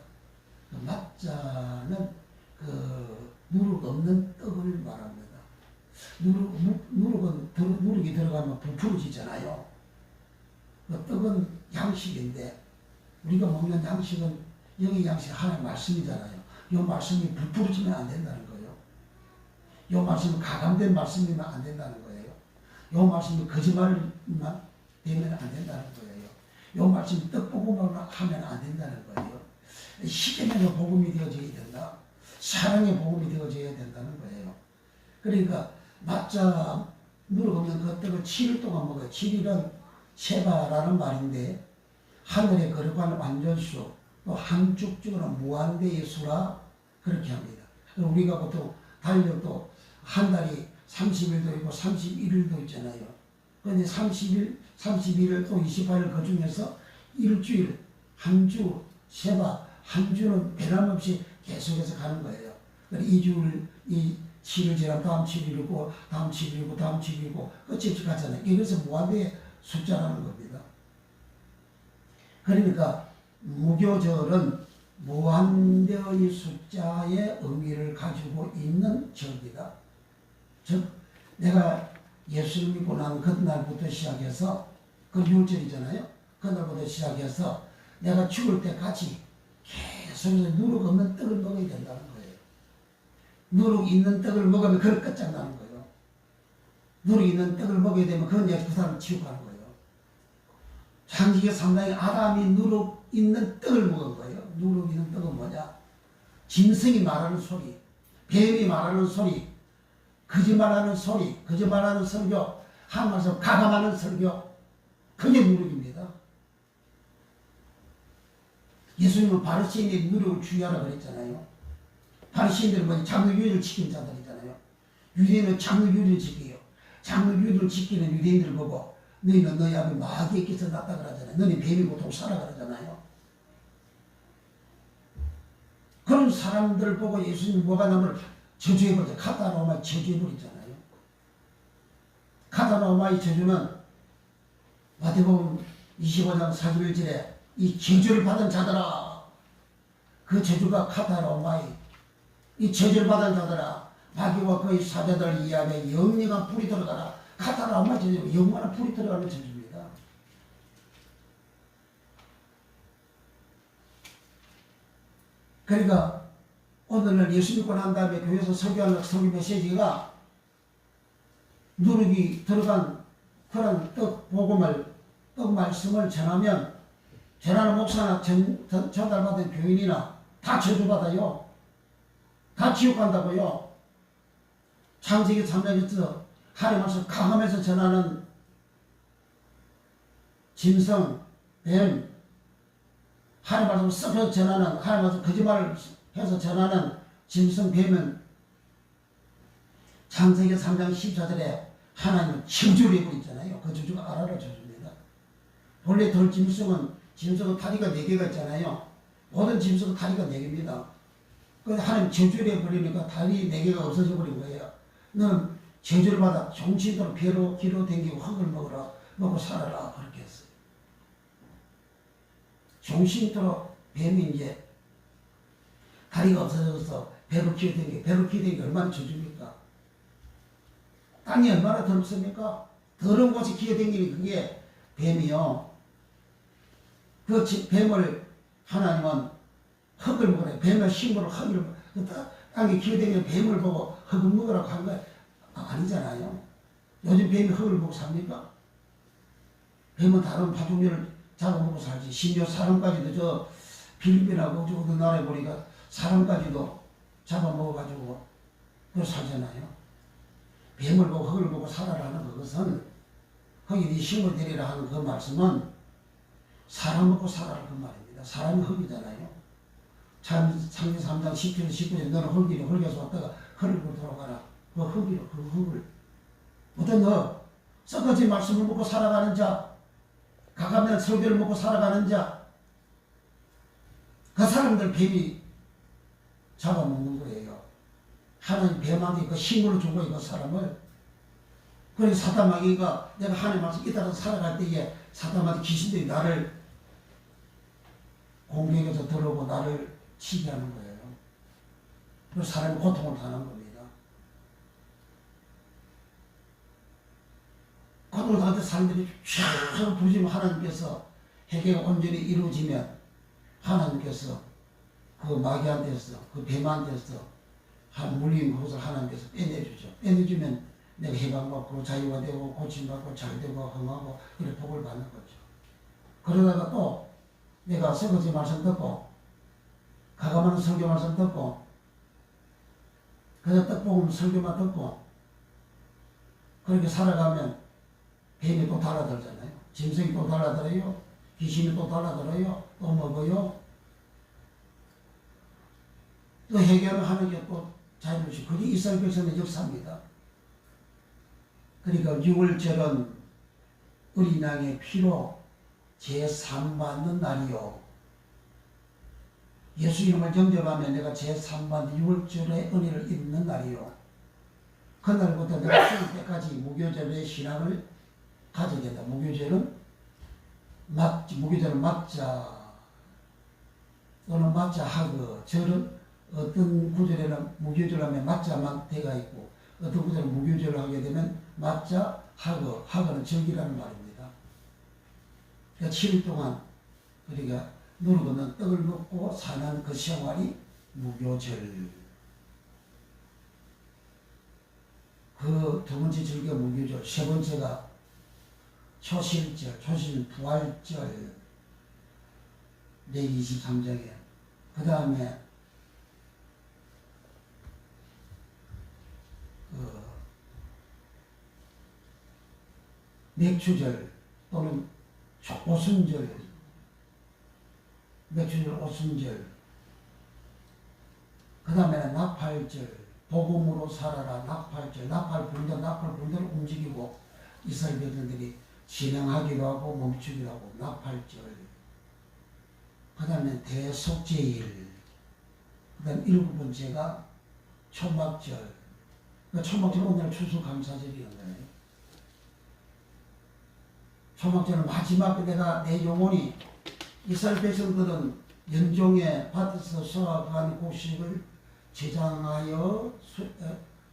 그 맞자는 그 누룩 없는 떡을 말합니다. 누룩이 들어가면 부풀어지잖아요. 그 떡은 양식인데 우리가 먹는 양식은 영의 양식 하나의 말씀이잖아요. 이 말씀이 부풀어지면 안 된다는 거예요. 이 말씀은 가감된 말씀이면 안 된다는 거예요. 이 말씀이 거짓말만 되면 안 된다는 거예요. 이 말씀이 떡볶음만 하면 안 된다는 거예요. 시대면서 복음이 되어져야 된다. 사랑의 복음이 되어져야 된다는 거예요. 그러니까 맞자 누룩 없는 그 떡을 7일 동안 먹어요. 7일은 세바라는 말인데 하늘에 거룩한 완전수 또 한쭉쭉으로 무한대의 수라 그렇게 합니다. 우리가 보통 달력도 한 달이 30일도 있고 31일도 있잖아요. 그런데 30일, 31일 또 28일 그 중에서 일주일, 한 주, 세바, 한 주는 변함없이 계속해서 가는 거예요. 그러니까 2주일, 7일 지나면 다음 7일이고, 다음 7일이고, 다음 7일이고, 끝이 가잖아요. 이것은 무한대의 숫자라는 겁니다. 그러니까 무교절은 무한대의 숫자의 의미를 가지고 있는 절기다. 즉 내가 예수를 믿고 난 그날부터 시작해서 그 6월절이잖아요. 그날부터 시작해서 내가 죽을 때까지 계속해서 누룩 없는 떡을 먹어야 된다는 거예요. 누룩 있는 떡을 먹으면 그걸 끝장나는 거예요. 누룩 있는 떡을 먹어야 되면 그건 이제 그 사람을 치우고 가는 거예요. 창세기 3장에 아담이 누룩 있는 떡을 먹은 거예요. 누룩 있는 떡은 뭐냐? 짐승이 말하는 소리, 뱀이 말하는 소리, 거짓말하는 소리, 거짓말하는 설교, 한마디로 가감하는 설교, 그게 누룩입니다. 예수님은 바리새인의 누룩을 주의하라 그랬잖아요. 바리새인들은 뭐지? 장로유리를 지키는 자들이잖아요. 유대인은 장로유리를 지켜요. 장로유리를 지키는 유대인들을 보고 너희는 너희 앞에 마귀의 깃을 놨다 그러잖아요. 너희 뱀이고 독사라 그러잖아요. 그런 사람들을 보고 예수님이 뭐가 남을 저주해버리죠. 카타르마의 저주해버리잖아요. 카타르마의 저주는 마태복음 25장 41절에 이 저주를 받은 자들아, 그 저주가 카타르마의 이 저주를 받은 자들아, 마귀와 그의 사자들 이 안에 영영한 불이 들어가라. 카타르마의 저주가 영원한 불이 들어가는 저주입니다. 그러니까 오늘날 예수 믿고 난 다음에 교회에서 설교하는 설교 메시지가 누룩이 들어간 그런 떡 말씀을 전하면 전하는 목사나 전달받은 교인이나 다 저주받아요. 다 지옥 간다고요. 창세기 3장에서 하나님 말씀 강하면서 전하는 짐승, 뱀, 하나님 말씀 썩혀서 전하는, 하나님 말씀 거짓말을 해서 전하는 짐승, 뱀은 창세기 3장 14절에 하나님은 저주를 해버렸잖아요. 그 저주가 아라라 저주입니다. 원래 짐승은 다리가 4개가 있잖아요. 모든 짐승은 다리가 4개입니다. 그런데 하나님 저주를 해버리니까 다리 4개가 없어져 버린 거예요. 너는 제주를 받아 정신대로 배로 기로 댕기고 흙을 먹으라 먹고 살아라 그렇게 했어요. 정신대로 뱀이 이제 다리가 없어져서 배로 기어 댕기고 배로 기어 댕기고 얼마나 저줍니까? 땅이 얼마나 더럽습니까? 더러운 곳에 기어 댕기는 그게 뱀이요. 그 뱀을 하나님은 흙을 먹으라. 뱀의 식물을 흙을 먹으라. 땅에 기어다니는 뱀을 보고 흙을 먹으라고 한 거 아니잖아요. 요즘 뱀이 흙을 먹고 삽니까? 뱀은 다른 파충류를 잡아먹고 살지. 심지어 사람까지도 저 필리핀하고 저 어느 나라에 보니까 사람까지도 잡아먹어가지고 그걸 살잖아요. 뱀을 보고 흙을 보고 살아라는 그것은 흙이 네 식물 되리라 하는 그 말씀은 사람 먹고 살아라 그 말입니다. 사람이 흙이잖아요. 창세기 3장 10절 19절 너는 흙이니 흙에서 왔다가 흙으로 돌아가라. 그 흙이로 그 흙을 어떤 흙 썩어진 말씀을 먹고 살아가는 자 가감한 설교를 먹고 살아가는 자 그 사람들 뱀이 잡아먹는 거예요. 하나님 뱀한테 그 힘을 주고 그 사람을 그래서 사단마귀가 내가 하나님 말씀 이 따라 살아갈 때에 사단마귀 귀신들이 나를 공격해서 들어오고 나를 치게 하는 거예요. 그래서 사람이 고통을 당하는 겁니다. 고통을 당할 때 사람들이 쫙 부르짖으면 하나님께서 회개가 온전히 이루어지면 하나님께서 그 마귀한테서 그 뱀한테서 한 물린 것을 하나님께서 빼내주죠. 빼내주면 내가 해방받고 자유가 되고 고침받고 잘되고 흥하고 이렇게 복을 받는 거죠. 그러다가 또 내가 설거지 말씀 듣고 가감하는 설교 말씀 듣고 그래서 떡볶음 설교만 듣고 그렇게 살아가면 뱀이 또 달라들잖아요. 짐승이 또 달라들어요. 귀신이 또 달라들어요. 또 먹어요. 또 해결을 하는 게 또 자유로우시. 그게 이스라엘 백성의 역사입니다. 그러니까 6월절은 어린 양의 피로 제3받는 날이요. 예수 이름을 영접하면 내가 제3받는 6월절의 은혜를 입는 날이요. 그날부터 내가 죽을 때까지 무교절의 신앙을 가져야 된다. 무교절은 맞자 또는 맞자 하고 절은 어떤 구절에는 무교절하면 맞자만 대가 있고 어떤 구절은 무교절을 하게 되면 맞자 하고 하고는 절기라는 말입니다. 그러니까 7일 동안 우리가 누르고는 떡을 먹고 사는 그 생활이 무교절. 그 두 번째 절기가 무교절, 세 번째가 초실절, 초실 부활절 레위 23장에 그 다음에 맥추절 또는 오순절, 맥추절, 오순절 그 다음에는 나팔절, 복음으로 살아라 나팔절, 나팔 불들 움직이고 이스라엘 백성들이 진행하기도 하고 멈추기도 하고 나팔절 그 다음에 대속제일 그 다음 7번째가 초막절 초막절 오늘 추수감사절이었잖아요. 초막절은 마지막 내가 내 영혼이 이스라엘 백성들은 연종의 밭에서 수확한 곡식을 제장하여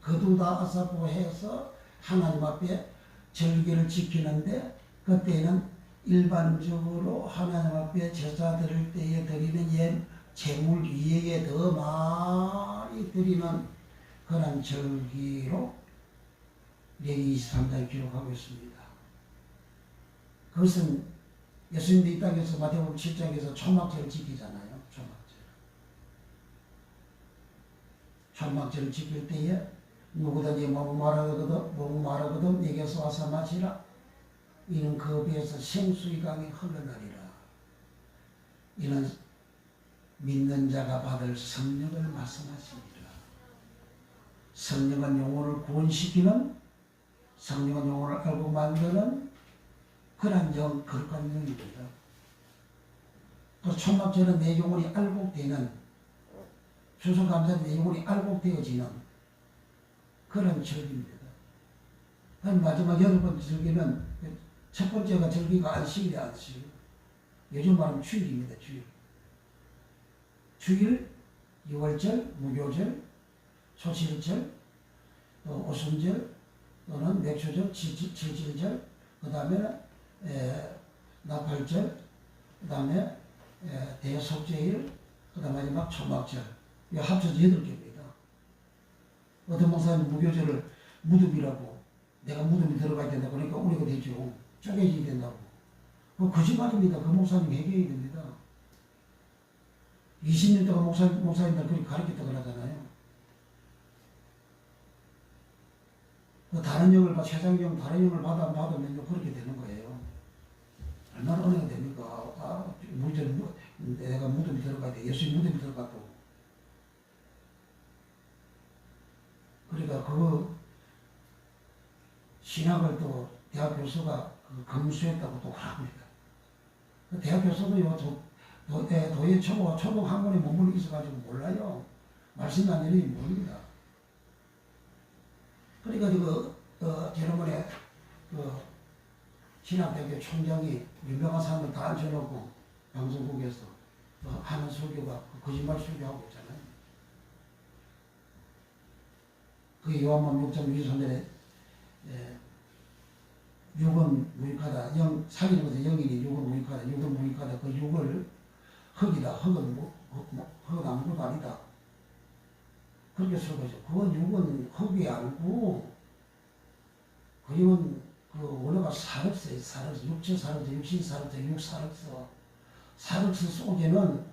거두다 아사포해서 하나님 앞에 절기를 지키는데 그때는 일반적으로 하나님 앞에 제사 드릴 때에 드리는 제물 위에 더 많이 드리는 그런 절기로 레위 23장에 기록하고 있습니다. 그것은 예수님도 이 땅에서 마태복음 7장에서 초막절을 지키잖아요. 초막절을 지킬 때에 누구든 네 몸 마르거든 내게서 와서 마시라. 이는 그 배에서 생수의 강이 흘러나리라. 이는 믿는 자가 받을 성령을 말씀하시니라. 성령은 영혼을 구원시키는, 성령은 영혼을 알고 만드는 그런 거룩한 영입니다. 또 초막절은 내 영혼이 알곡되는, 추수감사는 내 영혼이 알곡되어지는 그런 절기입니다. 마지막 8번째 절기는 첫 번째가 절기가 안식일이 안식. 요즘 말하면 주일입니다. 주일. 주일, 6월절, 무교절, 초실절, 또 오순절, 또는 맥주절, 칠칠절, 그 다음에 나팔절, 그 다음에 대속제일, 그 다음에 마지막 초막절. 이 합쳐서 8개입니다. 어떤 목사님 무교절을 무덤이라고, 내가 무덤이 들어가야 된다 그러니까 우리가 되죠. 쪼개지게 된다고. 그 거짓말입니다. 그 목사님 회개해야 됩니다. 20년 동안 목사님들 그렇게 가르쳤다 그러잖아요. 다른 영을 세상 영, 다른 영을 받으면 그렇게 되는 거예요. 얼마나 은혜가 됩니까? 내가 무덤이 들어가야 돼. 예수님 무덤이 들어갔다고. 그러니까 그 신학을 또 대학 교수가 검수했다고 또 그럽니다. 대학 교수도요, 도예 초봉 학문에 머물러 있어가지고 몰라요. 말씀 단연히 모릅니다. 그러니까 지난번에 신학대학교 총장이 유명한 사람들 다 앉혀놓고 방송국에서 하는 설교가 거짓말 설교하고 있잖아요. 그 요한복음 6장 23절에 6은 무익하다. 사귀는 것은 영이니 6은 무익하다. 6은 무익하다. 그 6을 흙이다. 흙은 아무것도 아니다. 그렇게 설교하죠. 그건 6은 흙이 아니고 그림은 원어가 사륵서예요. 사륵서. 육체 사륵서, 육신 사륵서, 육사륵서. 사륵서 속에는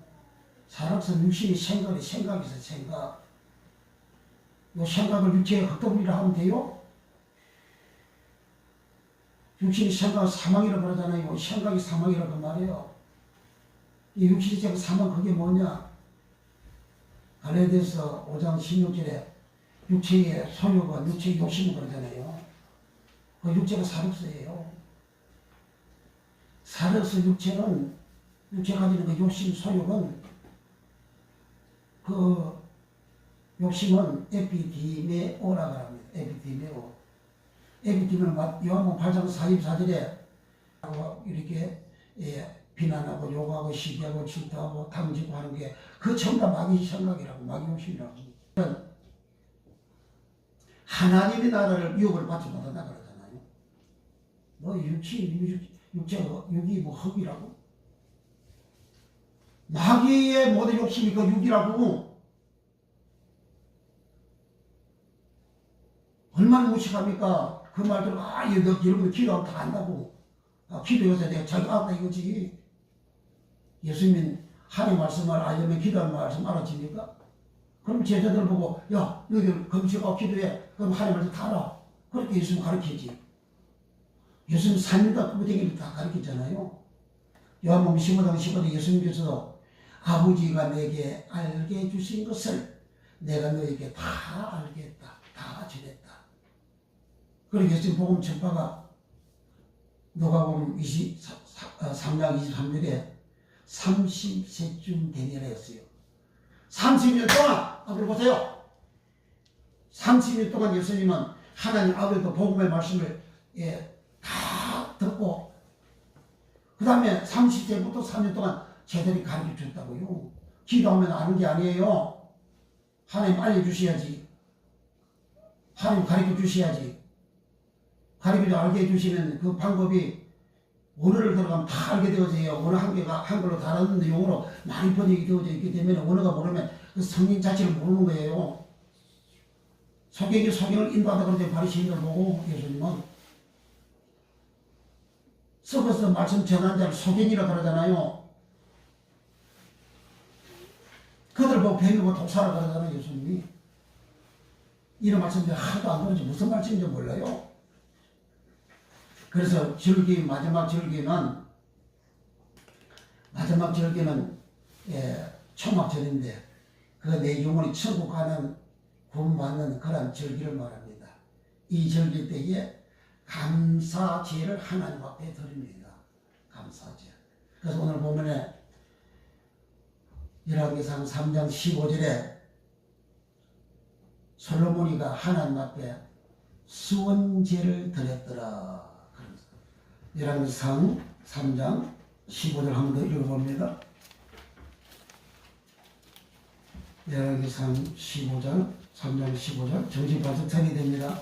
사륵서 육신이 생각이죠. 생각. 이 생각을 육체의 흙덩이라 하면 돼요? 육신이 생각을 사망이라고 그러잖아요. 생각이 사망이라고 말이에요. 이 육신이 사망 그게 뭐냐? 갈라디아서 5장 16절에 육체의 소욕은 육체의 욕심을 그러잖아요. 그 육체가 사륵서예요. 사륵서 육체는 육체가 가지는 그 욕심 소욕은 그 욕심은 에피디메오라고 합니다. 에피디메오. 에피디메오는 요한복음 8장 44절에 이렇게 비난하고 욕하고 시기하고 질투하고 탐지고 하는 게 그 전부 다 마귀 생각이라고 마귀 욕심이라고 합니다. 하나님의 나라를 유업을 받지 못한다 그러잖아요. 뭐 육체가 육이 뭐 흙이라고? 마귀의 모든 욕심이 그 육이라고. 얼마나 무식합니까? 그 말들 여러분들 기도하면 다 안다고. 기도해서 내가 자기 알았다 이거지. 예수님은 하나님 말씀을 알려면 기도하는 말씀 알아집니까? 그럼 제자들 보고 야 너희들 금식하고 기도해. 그럼 하나님 말씀 다 알아. 그렇게 예수님 가르치지. 예수님 3일다 구부대기를 다 가르쳤잖아요. 요한복음 15장 15절에 예수님께서도 아버지가 내게 알게 해주신 것을 내가 너에게 다 알겠다. 다 전했다. 그리고 예수님 복음 전파가 누가복음 3장 23절에 30세쯤 되니라 했어요. 30년 동안 앞으로 보세요. 30년 동안 예수님은 하나님 아버지도 복음의 말씀을 다 듣고 그 다음에 30세부터 3년 동안 제대로 가르쳐 줬다고요. 기도하면 아는 게 아니에요. 하나님 알려주셔야지. 하나님 가르쳐 주셔야지. 가르쳐 알게 해주시는 그 방법이 원어를 들어가면 다 알게 되어져요. 언어 한글로 다르는데 용어로 많이 번역이 되어져 있기 때문에 언어가 모르면 그 성경 자체를 모르는 거예요. 소경을 인도하다 그럴 때 바리새인들 보고 예수님은 썩어서 말씀 전한 자를 소경이라 그러잖아요. 그들 보고 배우고 독사라 그러잖아요. 예수님이. 이런 말씀들 하나도 안 들었지 무슨 말씀인지 몰라요. 그래서 마지막 절기는 초막절인데 그 내 영혼이 천국 가는 구원받는 그런 절기를 말합니다. 이 절기 때에 감사제를 하나님 앞에 드립니다. 감사제. 그래서 오늘 보면에 열왕기상 3장 15절에 솔로몬이가 하나님 앞에 수원제를 드렸더라. 열왕기상 3장 15절 한 번 더 읽어봅니다. 열왕기상 15장 3장 15절 정신 봐서 전이 됩니다.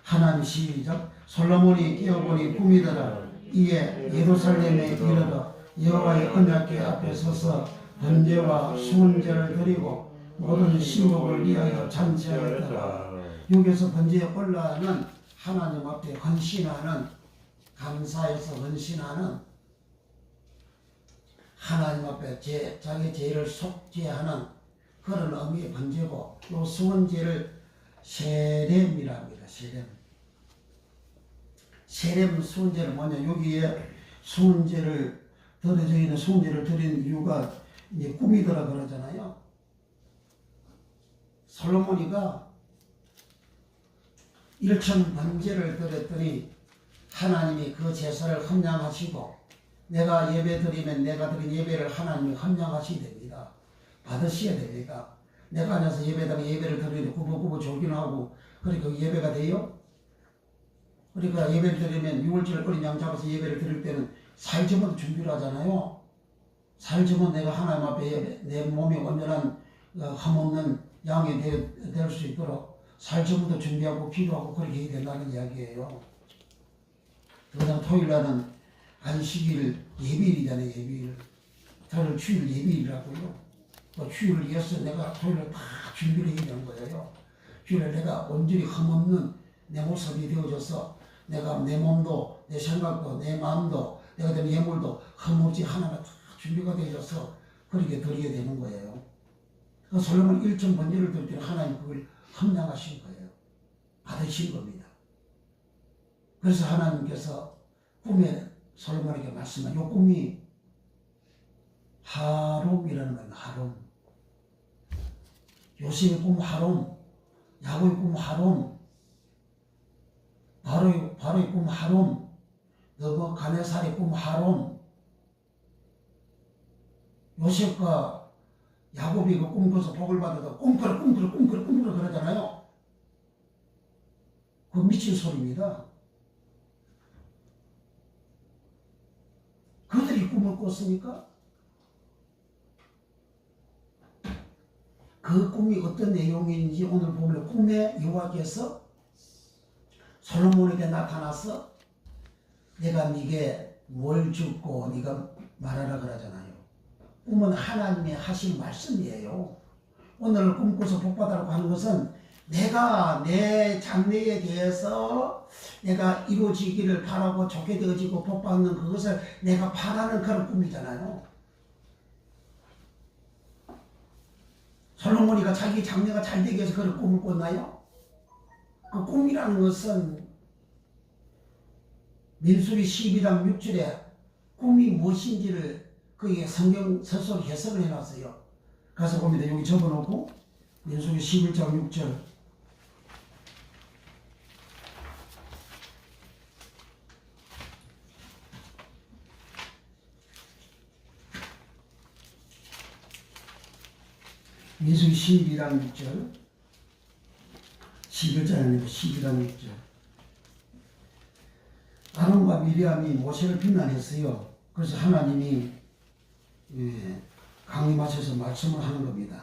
하나님 시작. 솔로몬이 깨어보니 꿈이더라. 이에 예루살렘에 이르러 여호와의 언약궤 앞에 서서 번제와 수원제를 드리고 모든 신복을 위하여 잔치하였더라. 여기서 번제에 올라가는 하나님 앞에 헌신하는, 감사해서 헌신하는, 하나님 앞에 자기 죄를 속죄하는 그런 의미의 번제고, 또 수원제를 세렘이라 합니다. 세렘 수원제를 뭐냐, 여기에 수원제를 드려져 있는 수원제를 드린 이유가 이제 꿈이더라 그러잖아요. 솔로몬이가 일천 번제를 드렸더니 하나님이 그 제사를 헌량하시고, 내가 예배 드리면 내가 드린 예배를 하나님이 헌량하셔야 됩니다. 받으셔야 됩니다. 내가 앉아서 예배당에 예배를 드리는데 구부구부 졸긴 하고, 그러니까 예배가 돼요? 그러니까 예배를 드리면 6월절 어린 양 잡아서 예배를 드릴 때는 4일 전부터 준비를 하잖아요. 4일 전부터 내가 하나님 앞에 내 몸이 온전한 흠없는 양이 될 수 있도록 4일 전부터 준비하고 기도하고 그렇게 해야 된다는 이야기예요. 그다음 토요일날은 안식일 예비일이잖아요. 예비일. 저를 주일 예비일이라고요. 주일을 위해서 내가 토요일을 다 준비를 해야 되는 거예요. 주일에 내가 온전히 흠없는 내 모습이 되어져서 내가 내 몸도 내 생각도 내 마음도 내가 된 예물도 흠없이 하나가 다 준비가 되어져서 그렇게 드리게 되는 거예요. 솔로몬 1천 번제를 드릴 때는 하나님 그걸 헌량하신 거예요. 받으신 겁니다. 그래서 하나님께서 꿈에 솔로몬에게 말씀한 이 꿈이 하롬이라는 거예요. 하롬. 요셉의 꿈 하롬, 야곱의 꿈 하롬, 바로의 꿈 하롬, 느부갓네살의 꿈 하롬. 요셉과 야곱이 그 꿈꿔서 복을 받아서 꿈꾸라 그러잖아요. 그 미친 소리입니다. 그들이 꿈을 꿨습니까? 그 꿈이 어떤 내용인지 오늘 보면 꿈에 여호와께서 솔로몬에게 나타나서 내가 네게 뭘 줬고 네가 말하라 그러잖아요. 꿈은 하나님의 하신 말씀이에요. 오늘 꿈꿔서 복받으라고 하는 것은 내가 내 장래에 대해서 내가 이루어지기를 바라고 좋게 되어지고 복받는 그것을 내가 바라는 그런 꿈이잖아요. 솔로몬이가 자기 장래가 잘 되기 위해서 그런 꿈을 꿨나요? 그 꿈이라는 것은 민수기 12장 6절에 꿈이 무엇인지를 그게 성경 서술 해석을 해놨어요. 가서 봅니다. 여기 적어놓고 민수기 11장 6절 민수기 12장 6절 11절 아니고 12장 6절 아론과 미리암이 모세를 비난했어요. 그래서 하나님이 강림하셔서 말씀을 하는 겁니다.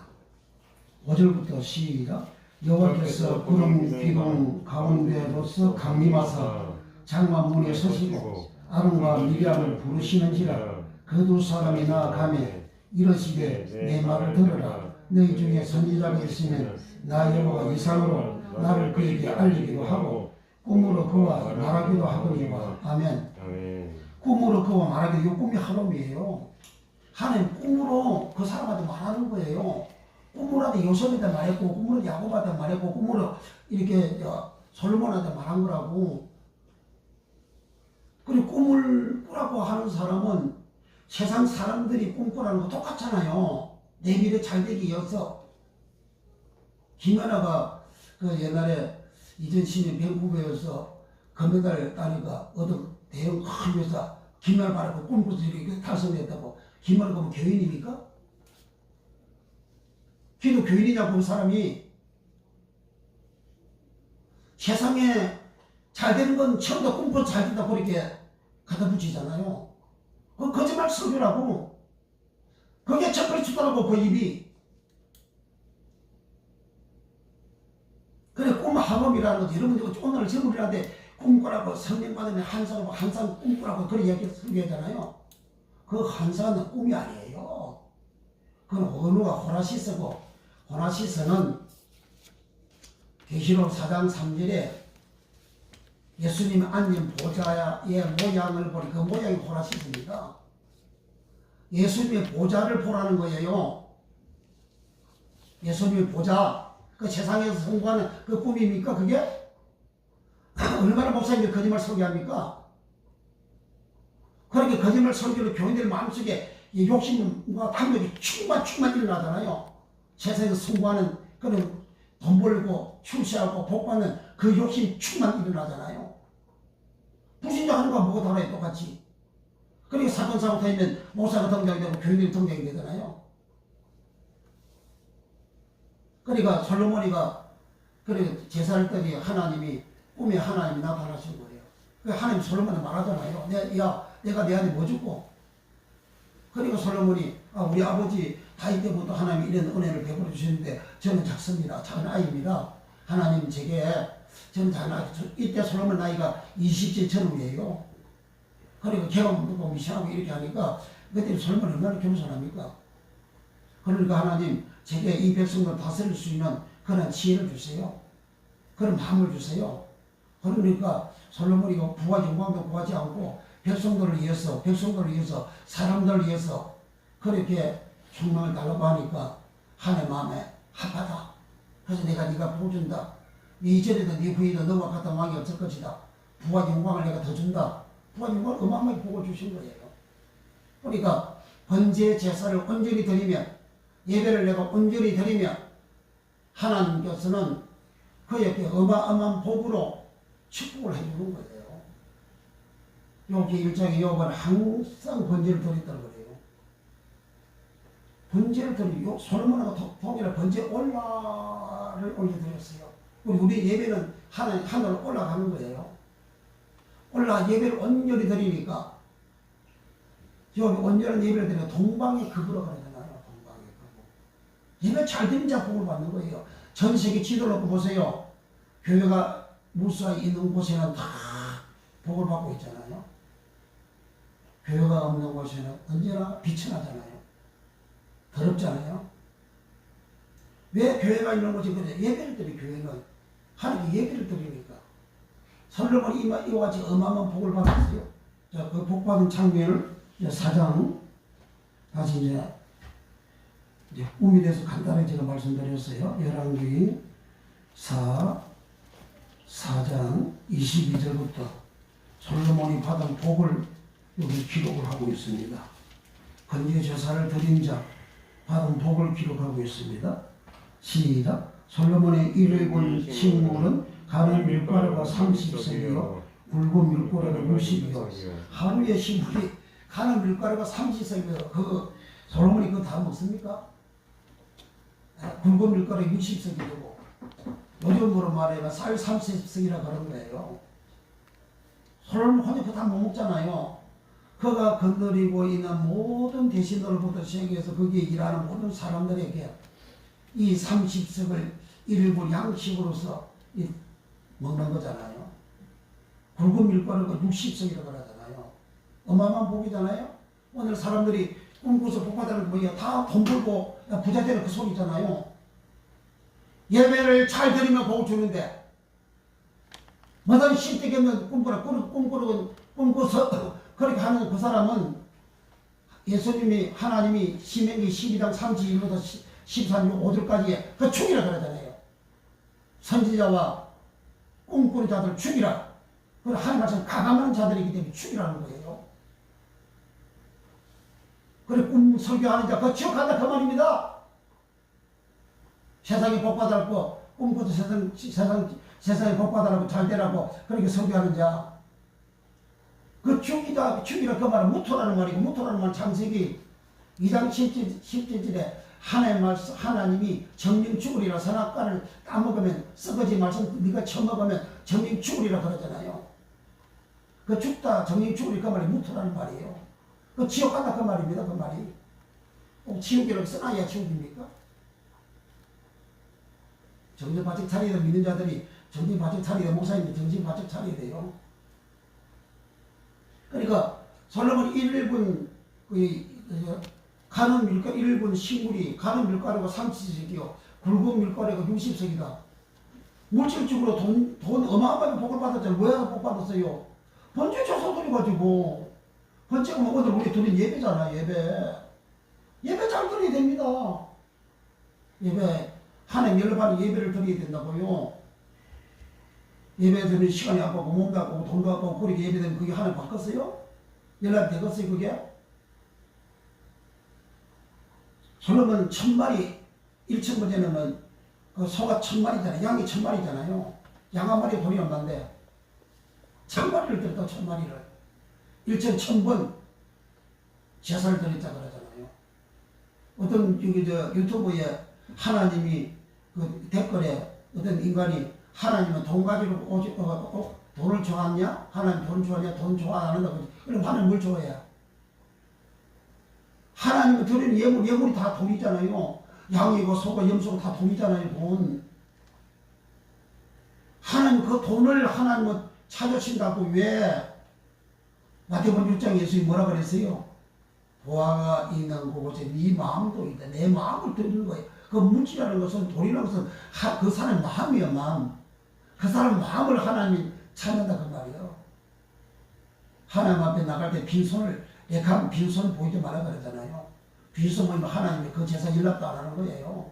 5절부터 시작. 여호와께서 구름 기둥 가운데로서 강림하사 장막 문에 서시고 아론과 미리암을 부르시는지라. 그 두 사람이 나아가매 이르시되 내 말을 들으라. 너희 중에 선지자가 있으면 나 여호와 이상으로 나를 그에게 알리기도 하고 꿈으로 그와 말하기도 하거니와. 아멘. 꿈으로 그와 말하기도. 이 꿈이 하롬이에요. 하나님 꿈으로 그 사람한테 말하는 거예요. 꿈으로한테 요셉한테 말했고, 꿈으로 야곱한테 말했고, 꿈으로 이렇게 솔로몬한테 말한 거라고. 그리고 꿈을 꾸라고 하는 사람은 세상 사람들이 꿈꾸라는 거 똑같잖아요. 내 미래 잘 되기 위해서. 김연아가 그 옛날에 2010년 밴쿠버에서 금메달 따니까 얻은 대형 큰 회사 김연아 바라고 꿈꾸서 이렇게 달성했다고. 김연아가 뭐 교인입니까? 기도 교인이냐고 그 사람이. 세상에 잘 되는 건 처음부터 꿈꿔 잘 된다고 그렇게 갖다 붙이잖아요. 그 거짓말 설교라고. 그게 첫번째 주더라고, 그 입이. 그래, 꿈 학업이라는 거지. 여러분들 오늘 저물이라는데 꿈꾸라고 성령 받으면 한상 꿈꾸라고 그런 이야기 설교하잖아요. 그 한상은 꿈이 아니에요. 그건 언어가 호라시스고, 호라시스는 계시록 4장 3절에 예수님이 앉은 보좌의 모양을 보니 그 모양이 호라시스입니다. 예수님의 보좌를 보라는 거예요. 예수님의 보좌. 그 세상에서 성공하는 그 꿈입니까, 그게? 얼마나 목사님들 거짓말 설교합니까? 그렇게 거짓말 설교로 교인들 마음속에 이 욕심과 탐욕이 충만 일어나잖아요. 세상에서 성공하는 그런 돈 벌고 출세하고 복받는 그 욕심이 충만 일어나잖아요. 불신자 하는 거 뭐가 다르요, 똑같이. 그리고 사건 사고 터지면 목사가 등장이 되고 교인들이 등장이 되잖아요. 그러니까 솔로몬이가 그래 제사를 때니 하나님이 꿈에 하나님이 나타나신 거예요. 그 하나님 솔로몬한테 말하잖아요. 내가 내 안에 뭐 줬고. 그리고 솔로몬이 우리 아버지 다윗 때부터 하나님이 이런 은혜를 베풀어 주셨는데 저는 작습니다. 작은 아이입니다. 하나님 제게 저는 작은 아이. 이때 솔로몬 나이가 20세 전후예요. 그리고 경험도 미시하고 이렇게 하니까 그때 솔로몬이 얼마나 겸손합니까? 그러니까 하나님 제게 이 백성들 다스릴 수 있는 그런 지혜를 주세요. 그런 마음을 주세요. 그러니까 솔로몬이 부와 영광도 구하지 않고 백성들을 위해서 사람들을 위해서 그렇게 충만을 달라고 하니까 하나님 마음에 합하다. 그래서 내가 네가 복 준다. 네 이전에도 네 후에도 너와 같은 왕이 없을 것이다. 부와 영광을 내가 더 준다. 부와 영광을 어마어마하게 복을 주신 거예요. 그러니까 번제 제사를 온전히 드리면, 예배를 내가 온전히 드리면 하나님께서는 그에게 어마어마한 복으로 축복을 해주는 거예요. 욥기 1장에 욥은 항상 번제를 드렸다는 거예요. 번제를 드리고 솔로몬하고 통일한 번제 올라를 올려드렸어요. 우리 예배는 하늘로 올라가는 거예요. 예배를 온전히 드리니까 욥이 온전한 예배를 드리니까 동방의 급으로 그러잖아요. 동방의 급. 예배 잘 드린 자 복을 받는 거예요. 전 세계 지도를 놓고 보세요. 교회가 무수히 있는 곳에는 다 복을 받고 있잖아요. 교회가 없는 곳에는 언제나 비천하잖아요. 더럽잖아요. 왜 교회가 있는 곳이 그래? 예배를 드리 교회는 하나님께 예배를 드리니까. 솔로몬이 이와 같이 어마어마한 복을 받았어요. 자, 그 복 받은 장면을 4장 다시 이제 꿈에 대해서 간단하게 제가 말씀드렸어요. 열왕기 4장 22절부터 솔로몬이 받은 복을 여기 기록을 하고 있습니다. 번제 제사를 드린 자 받은 복을 기록하고 있습니다. 시작. 솔로몬의 이를 본 식물은 가는 밀가루가 30석이요 굵은 밀가루가 60이요. 하루에 식물이 가는 밀가루가 30석이요. 그 솔로몬이 그거 다 먹습니까? 굵은 밀가루 60석이 되고 요즘으로 말하면 쌀 30석이라 그런 거예요. 솔로몬 혼자 그거 다 못 먹잖아요. 그가 건드리고 있는 모든 대신들부터 시작해서 거기에 일하는 모든 사람들에게 이 30석을 일본 양식으로서 먹는 거잖아요. 굵은 밀가루가 60석이라고 하잖아요. 어마어마한 복이잖아요. 오늘 사람들이 꿈꾸서 복받아는 거 다 돈 벌고 부자 되는 그 소리잖아요. 예배를 잘 드리면 복을 주는데 뭐든 쉴데기 없는 꿈꾸서 그렇게 하는 그 사람은 예수님이 하나님이 신명기 12장 32절부터 13절 5절까지의 그 죽이라 그러잖아요. 선지자와 꿈꾸는 자들 죽이라. 그리고 하나님 말씀 가감한 자들이기 때문에 죽이라는 거예요. 그래 꿈 설교하는 자 그거 지옥한다 그 말입니다. 세상에 복받으라고 꿈꾸도 세상에 복받으라고 잘 되라고 그렇게 설교하는 자 그 죽이라 그 말은 무토라는 말이고 무토라는 말은 창세기 2장 10절에 하나님 말씀, 하나님이 정령 죽으리라 선악과를 따먹으면 썩어지 말씀 네가 처먹으면 정령 죽으리라 그러잖아요. 그 죽다 정령 죽으리 그 말이 무토라는 말이에요. 그 지옥 간다 그 말입니다. 그 말이. 지옥이라고 써놔야 지옥입니까? 정신 바짝 차려야 돼. 믿는 자들이 정신 바짝 차려야 돼. 목사님이 정신 바짝 차려야 돼요. 그러니까 솔로몬 1분 가는 밀가루 1분 식물이 가는 밀가루가 30석이요 굵은 밀가루가 60석이다. 물질적으로 돈 어마어마하게 복을 받았잖아요. 왜 복 받았어요? 번째 조사들이 가지고 번째가 뭐 오늘 우리 드린 예배잖아. 예배 잘 드려야 됩니다. 예배 하나님 열반에 예배를 드려야 된다고요. 예배 드리는 시간이 아까고 몸도 아까고 돈도 아까고 그렇게 예배되면 그게 하나님 바꿨어요? 연락이 되겠어요 그게? 솔로몬 1000마리 1,000번째는 그 소가 1000마리잖아요. 양이 1000마리잖아요. 양 한 마리 돈이 얼마인데 1000마리를 드렸다. 1000마리를 1,1000번 제사를 드렸다 그러잖아요. 어떤 유튜브에 하나님이 그 댓글에 어떤 인간이 하나님은 돈 가지고 돈을 좋아하냐? 하나님 돈 좋아하냐? 돈 좋아하는다. 그럼 하나님 뭘 좋아해? 하나님은 드리는 예물이 다 돈이잖아요. 양이고 소고 염소고 다 돈이잖아요. 돈. 하나님 그 돈을 하나님은 찾으신다고 왜 마태복음 6장 예수님이 뭐라 그랬어요? 보아가 있는 곳에 네 마음도 있다. 내 마음을 드리는 거예요. 그 물질이라는 것은 돈이라는 것은 그 사람의 마음이에요. 마음. 그 사람 마음을 하나님이 찾는다 그 말이에요. 하나님 앞에 나갈 때 빈손을 약간 빈손 보이지 말라 그러잖아요. 빈손 보이면 하나님이 그 제사 연락도 안 하는 거예요.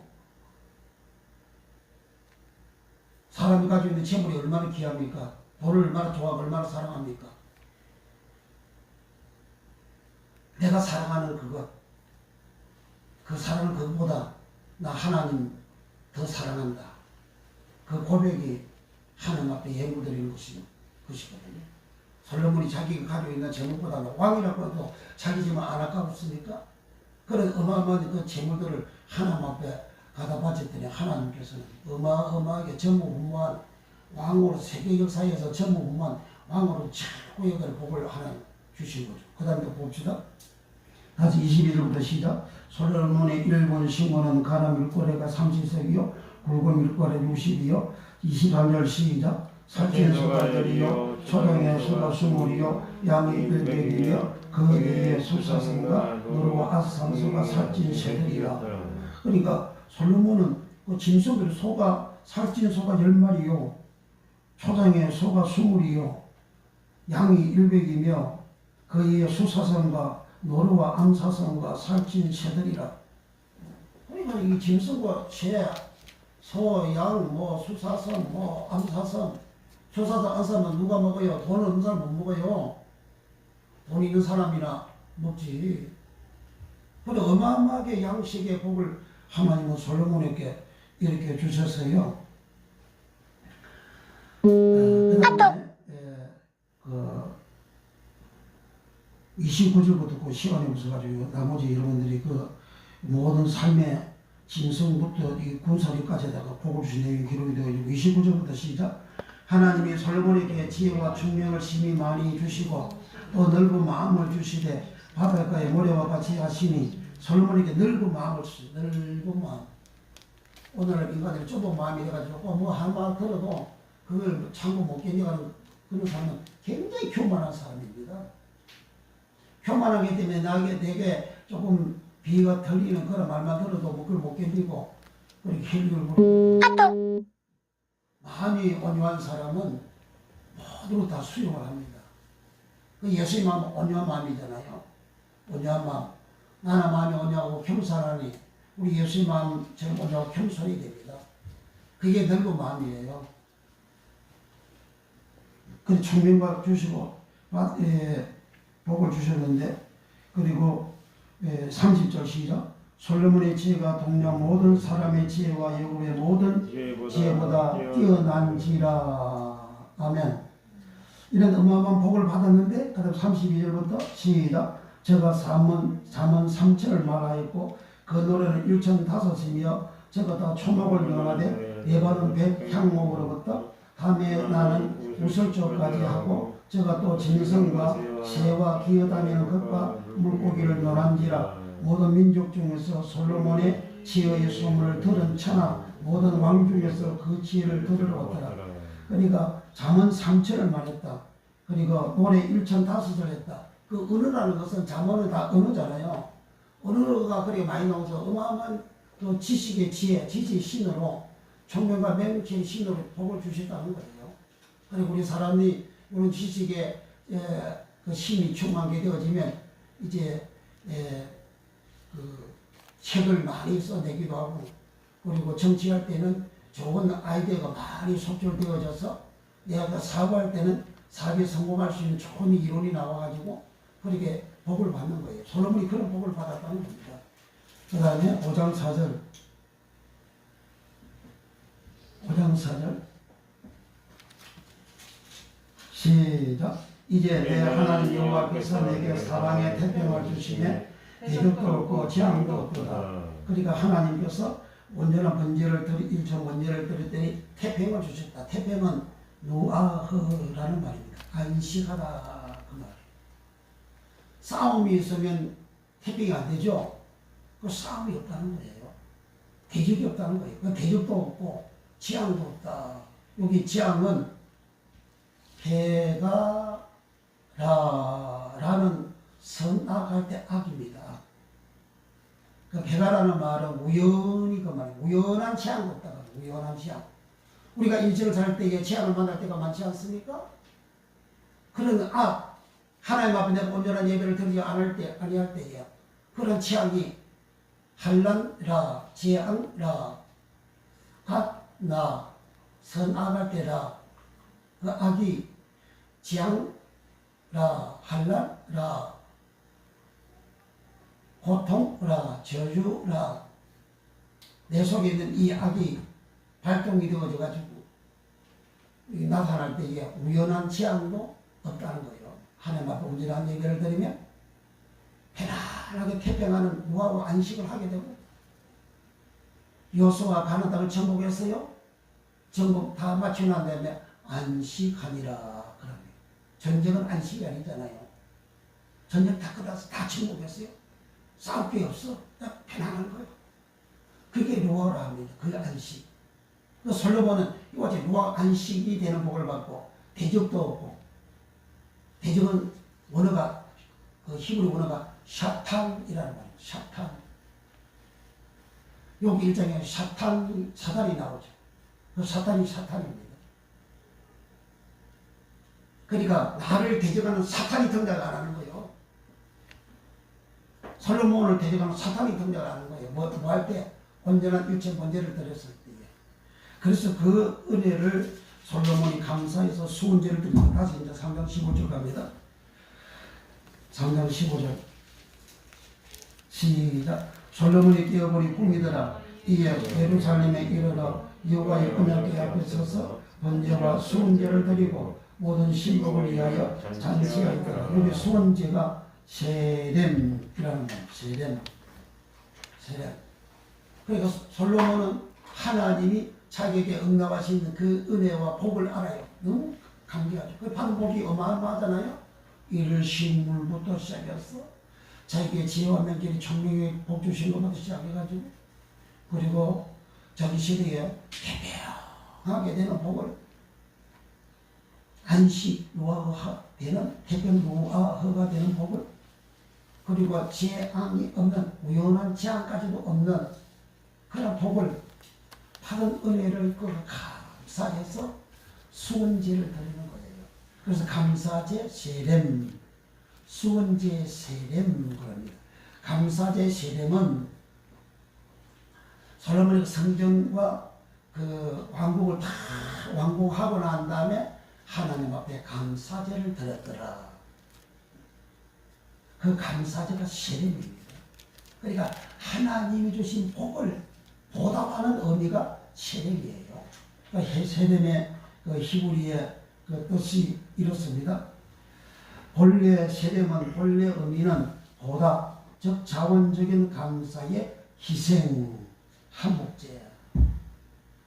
사람이 가지고 있는 재물이 얼마나 귀합니까? 돈을 얼마나 좋아하고 얼마나 사랑합니까? 내가 사랑하는 그것, 그 사랑은 그것보다 나 하나님 더 사랑한다. 그 고백이 하나님 앞에 예물 드리는 것이거든요. 솔로몬이 자기가 가지고 있는 재물보다 왕이라고 해도 자기 재물 안 아까웠습니까? 그런 어마어마한 그 재물들을 하나님 앞에 갖다 바쳤더니 하나님께서는 어마어마하게 전무후무한 왕으로 세계 역사에서 전무후무한 왕으로 최고의 복을 하나님 주신 거죠. 그 다음에 또 봅시다. 다시 21절부터 시작. 솔로몬의 1분 식물은 가나 밀가루가 30석이요 굵은 밀가루 60이요 23절 시작. 살찐 소가 들이요 초장의 소가 20이요 양이 100이며 그 위에 수사선과 노루와 아상소가 살찐 새들이라. 그러니까 솔로몬은 그 짐승들 소가 살찐 소가 10마리요 초장의 소가 20이요 양이 100이며 그 위에 수사선과 노루와 암사선과 살찐 새들이라. 그러니까 이 짐승과 새, 소, 양, 수사선, 암사선, 수사선, 암사선 누가 먹어요? 돈 없는 사람 못 먹어요. 돈 있는 사람이나 먹지. 그런데 어마어마하게 양식의 복을 하나님은 솔로몬에게 이렇게 주셨어요. 그 다음에 29절부터 그 시간이 없어가지고 나머지 여러분들이 그 모든 삶의 짐승부터 이 군사리까지다가 복을 주신 내용이 기록이 되어 있고 29절부터 시작. 하나님이 솔로몬에게 지혜와 총명을 심히 많이 주시고 또 넓은 마음을 주시되 바닷가의 모래와 같이 하시니 솔로몬에게 넓은 마음을 주시고 넓은 마음. 오늘 인간들이 좁은 마음이 돼가지고 한 말 들어도 그걸 참고 못 견뎌가는 그런 사람은 굉장히 교만한 사람입니다. 교만하기 때문에 내게 조금 비가 털리는 그런 말만 들어도 그걸 못 견디고 그렇게 힐을 부르고 마음이 온유한 사람은 모두로 다 수용을 합니다. 그 예수의 마음은 온유한 마음이잖아요. 온유한 마음. 나나 마음이 온유하고 겸손하니 우리 예수의 마음처럼 온유하고 겸손이 됩니다. 그게 넓은 마음이에요. 그 총명과 주시고 복을 주셨는데 그리고 30절 시작. 솔로몬의 지혜가 동양 모든 사람의 지혜와 여호와의 모든 지혜보다 뛰어난지라. 아멘. 이런 어마어마한 복을 받았는데 그 다음 32절부터 시작. 저가 잠언 3절을 말하였고 그 노래는 1,005이며 저가 다 초목을 연하되 예반은 백향목으로부터 다음에 나는 우설조까지 하고 저가 또 짐승과 새와 기어다니는 것과 물고기를 논한지라 모든 민족 중에서 솔로몬의 지혜의 소문을 들은 천하 모든 왕 중에서 그 지혜를 들으러 왔더라. 그러니까 잠언 3천을 말했다. 그리고 노래 1,005을 했다. 그 언어라는 것은 잠언은 다 언어잖아요. 언어가 그렇게 많이 나와서 어마어마한 그 지식의 지혜, 지식의 신으로 총명과 맹체의 신으로 복을 주셨다는 거예요. 그리고 우리 사람이 이런 지식의 그 힘이 충만하게 되어지면 이제 그 책을 많이 써내기도 하고 그리고 정치할 때는 좋은 아이디어가 많이 속출되어져서 내가 그 사고할 때는 사업에 성공할 수 있는 좋은 이론이 나와가지고 그렇게 복을 받는 거예요. 솔로몬이 그런 복을 받았다는 겁니다. 그 다음에 5장 4절 5장 4절 시작. 이제 내 하나님 여호와께서 내게 사방에 태평을 주시네 대적도 없고 재앙도 없도다. 그러니까 하나님께서 온전한 번제를 일천 번제를 드렸더니 태평을 주셨다. 태평은 누아흐라는 말입니다. 안식하다 그 말. 싸움이 있으면 태평이 안 되죠. 그 싸움이 없다는 거예요. 대적이 없다는 거예요. 그 대적도 없고 재앙도 없다. 여기 재앙은 배가라는 선악할 때 악입니다. 그 배가라는 말은 우연히 그 말이에요. 우연한 재앙도 없다. 우연한 재앙. 우리가 인생을 살 때에 재앙을 만날 때가 많지 않습니까? 그런 악, 하나님 앞에 내가 온전한 예배를 드리지 않을 때, 아니할 때에 그런 재앙이 환난라, 재앙라, 악나, 선악할 때라, 그 악이 재앙라, 환난라, 고통라, 저주라, 내 속에 있는 이 악이 발동이 되어져 가지고 나타날 때에 우연한 재앙도 없다는 거예요. 하나님 앞에 온전한 예배를 드리면 편안하게 태평하는 무하고 안식을 하게 되고 여호수아가 가나안 땅을 정복했어요. 정복 다 마치고 난 다음에 안식하니라 그러면 전쟁은 안식이 아니잖아요. 전쟁 다 끝나서 다 정복했어요. 싸울 게 없어. 그냥 편안한 거예요. 그게 루아라 합니다. 그 안식. 그 솔로몬은 이것이 루아 안식이 되는 복을 받고 대적도 없고 대적은 원어가 그 히브리 원어가 샤탄이라는 말이에요. 샤탄. 여기 1장에 사단이 나오죠. 그 사탄이 사탄입니다. 그러니까 나를 대적하는 사탄이 등장을 안 하는 거예요. 솔로몬을 대적하는 사탄이 등장을 하는 거예요. 뭐 할 때? 온전한 일체 번제를 드렸을 때에. 그래서 그 은혜를 솔로몬이 감사해서 수은제를 드리고 다시 이제 3장 15절 갑니다. 3장 15절 시작. 솔로몬이 깨어버린 꿈이더라. 이에 예루살렘에 이르러 여호와의 언약궤 앞에 서서 번제와 수은제를 드리고 모든 신복을 위하여 잔치하였더라. 여기 수은제가 세렘이라는 말. 세렘. 그러니까 솔로몬은 하나님이 자기에게 응답하시는 그 은혜와 복을 알아요. 너무 감기하죠. 그 받은 복이 어마어마하잖아요. 일신물부터 시작해서 자기의 지혜와 명철이 청명의 복 주신 것부터 시작해가지고 그리고 자기 시대에 태평하게 되는 복을 안식 노아허 되는 태평 노아허가 되는 복을 그리고 재앙이 없는 우연한 재앙까지도 없는 그런 복을 받은 은혜를 감사해서 수은제를 드리는 거예요. 그래서 감사제 세렘, 수은제 세렘 그럽니다. 감사제 세렘은 솔로몬의 성전과 그 왕국을 다 왕국하고 난 다음에 하나님 앞에 감사제를 드렸더라. 그 감사제가 세렘입니다. 그러니까 하나님이 주신 복을 보답하는 의미가 세렘이에요. 그러니까 세렘의 그 히브리의 그 뜻이 이렇습니다. 본래 세렘은 본래 의미는 보답, 즉 자원적인 감사의 희생, 한복제.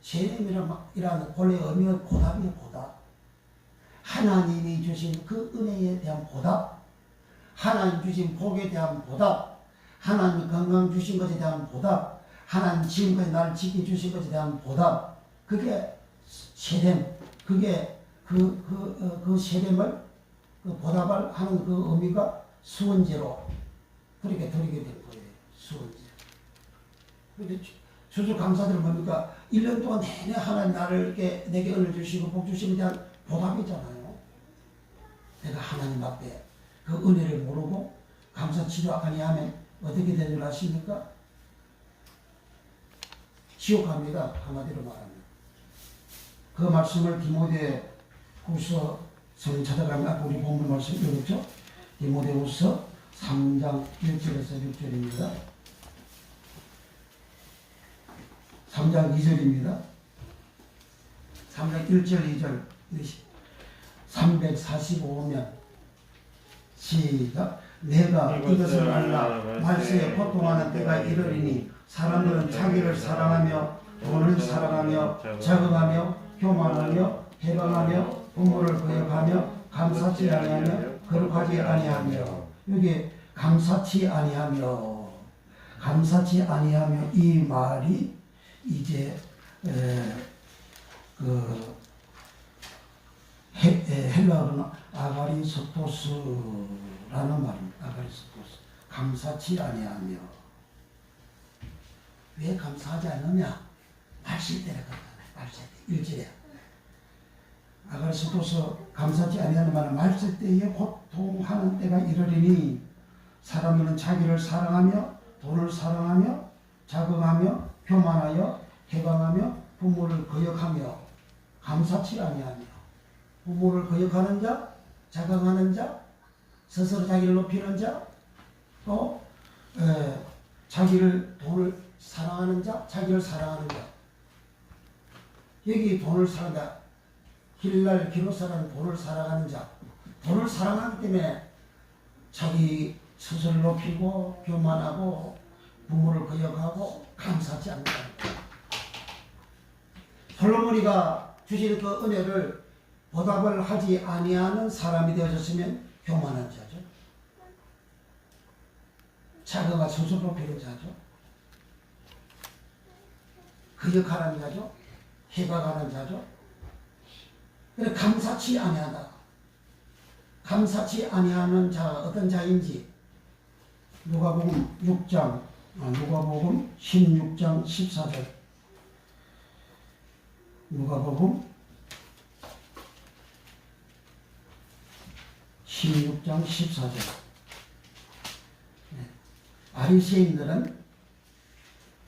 세렘이라는 본래 의미는 보답이에요. 보답. 하나님이 주신 그 은혜에 대한 보답, 하나님 주신 복에 대한 보답, 하나님 건강 주신 것에 대한 보답, 하나님 지금까지 나를 지켜주신 것에 대한 보답. 그게 세렘. 그게 그 세렘을 그 보답을 하는 그 의미가 수원제로 그렇게 드리게 된 거예요. 수원제. 근데 추수감사절은 뭡니까? 1년 동안 내내 하나님 나를 내게 은을 주시고 복 주심에 대한 보답이잖아요. 내가 하나님 앞에 그 은혜를 모르고 감사치료 아니하면 어떻게 되는 줄 아십니까? 지옥 갑니다. 한마디로 말하면. 그 말씀을 디모데후서 성경 찾아가면 우리 본문 말씀 읽었죠? 디모데후서 3장 1절에서 6절입니다. 3장 2절입니다. 3장 1절 2절 345면 시작. 내가 이것을 알라 말세에 고통하는 때가 이르리니 사람들은 자기를 사랑하며 돈을 사랑하며 적응하며 교만하며 해방하며 부모를 거역하며 감사치 아니하며 거룩하지 아니하며. 여기 감사치 아니하며 이 말이 이제 그 헬라어로는 아가리스토스라는 말입니다. 아가리스토스. 감사치 아니하며. 왜 감사하지 않느냐? 말실 때를 그렇잖아요. 말실 때. 일절에. 아가리스토스 감사치 아니하는 말은 말실 때에 고통하는 때가 이르리니 사람들은 자기를 사랑하며 돈을 사랑하며 자긍하며 교만하여 해방하며 부모를 거역하며 감사치 아니하며. 부모를 거역하는 자, 자긍하는 자, 스스로 자기를 높이는 자, 또 자기를 돈을 사랑하는 자, 자기를 사랑하는 자. 여기 돈을 사랑한다. 힐날 기로사라는 돈을 사랑하는 자. 돈을 사랑하기 때문에 자기 스스로를 높이고 교만하고 부모를 거역하고 감사하지 않는다. 솔로몬이가 주신 그 은혜를 보답을 하지 아니하는 사람이 되어졌으면 교만한 자죠. 자기가 스스로 높이는 자죠. 거역하는 자죠. 해박하는 자죠. 그래 감사치 아니하다. 감사치 아니하는 자가 어떤 자인지 누가복음 16장 14절. 누가복음 16장 14절. 바리새인들은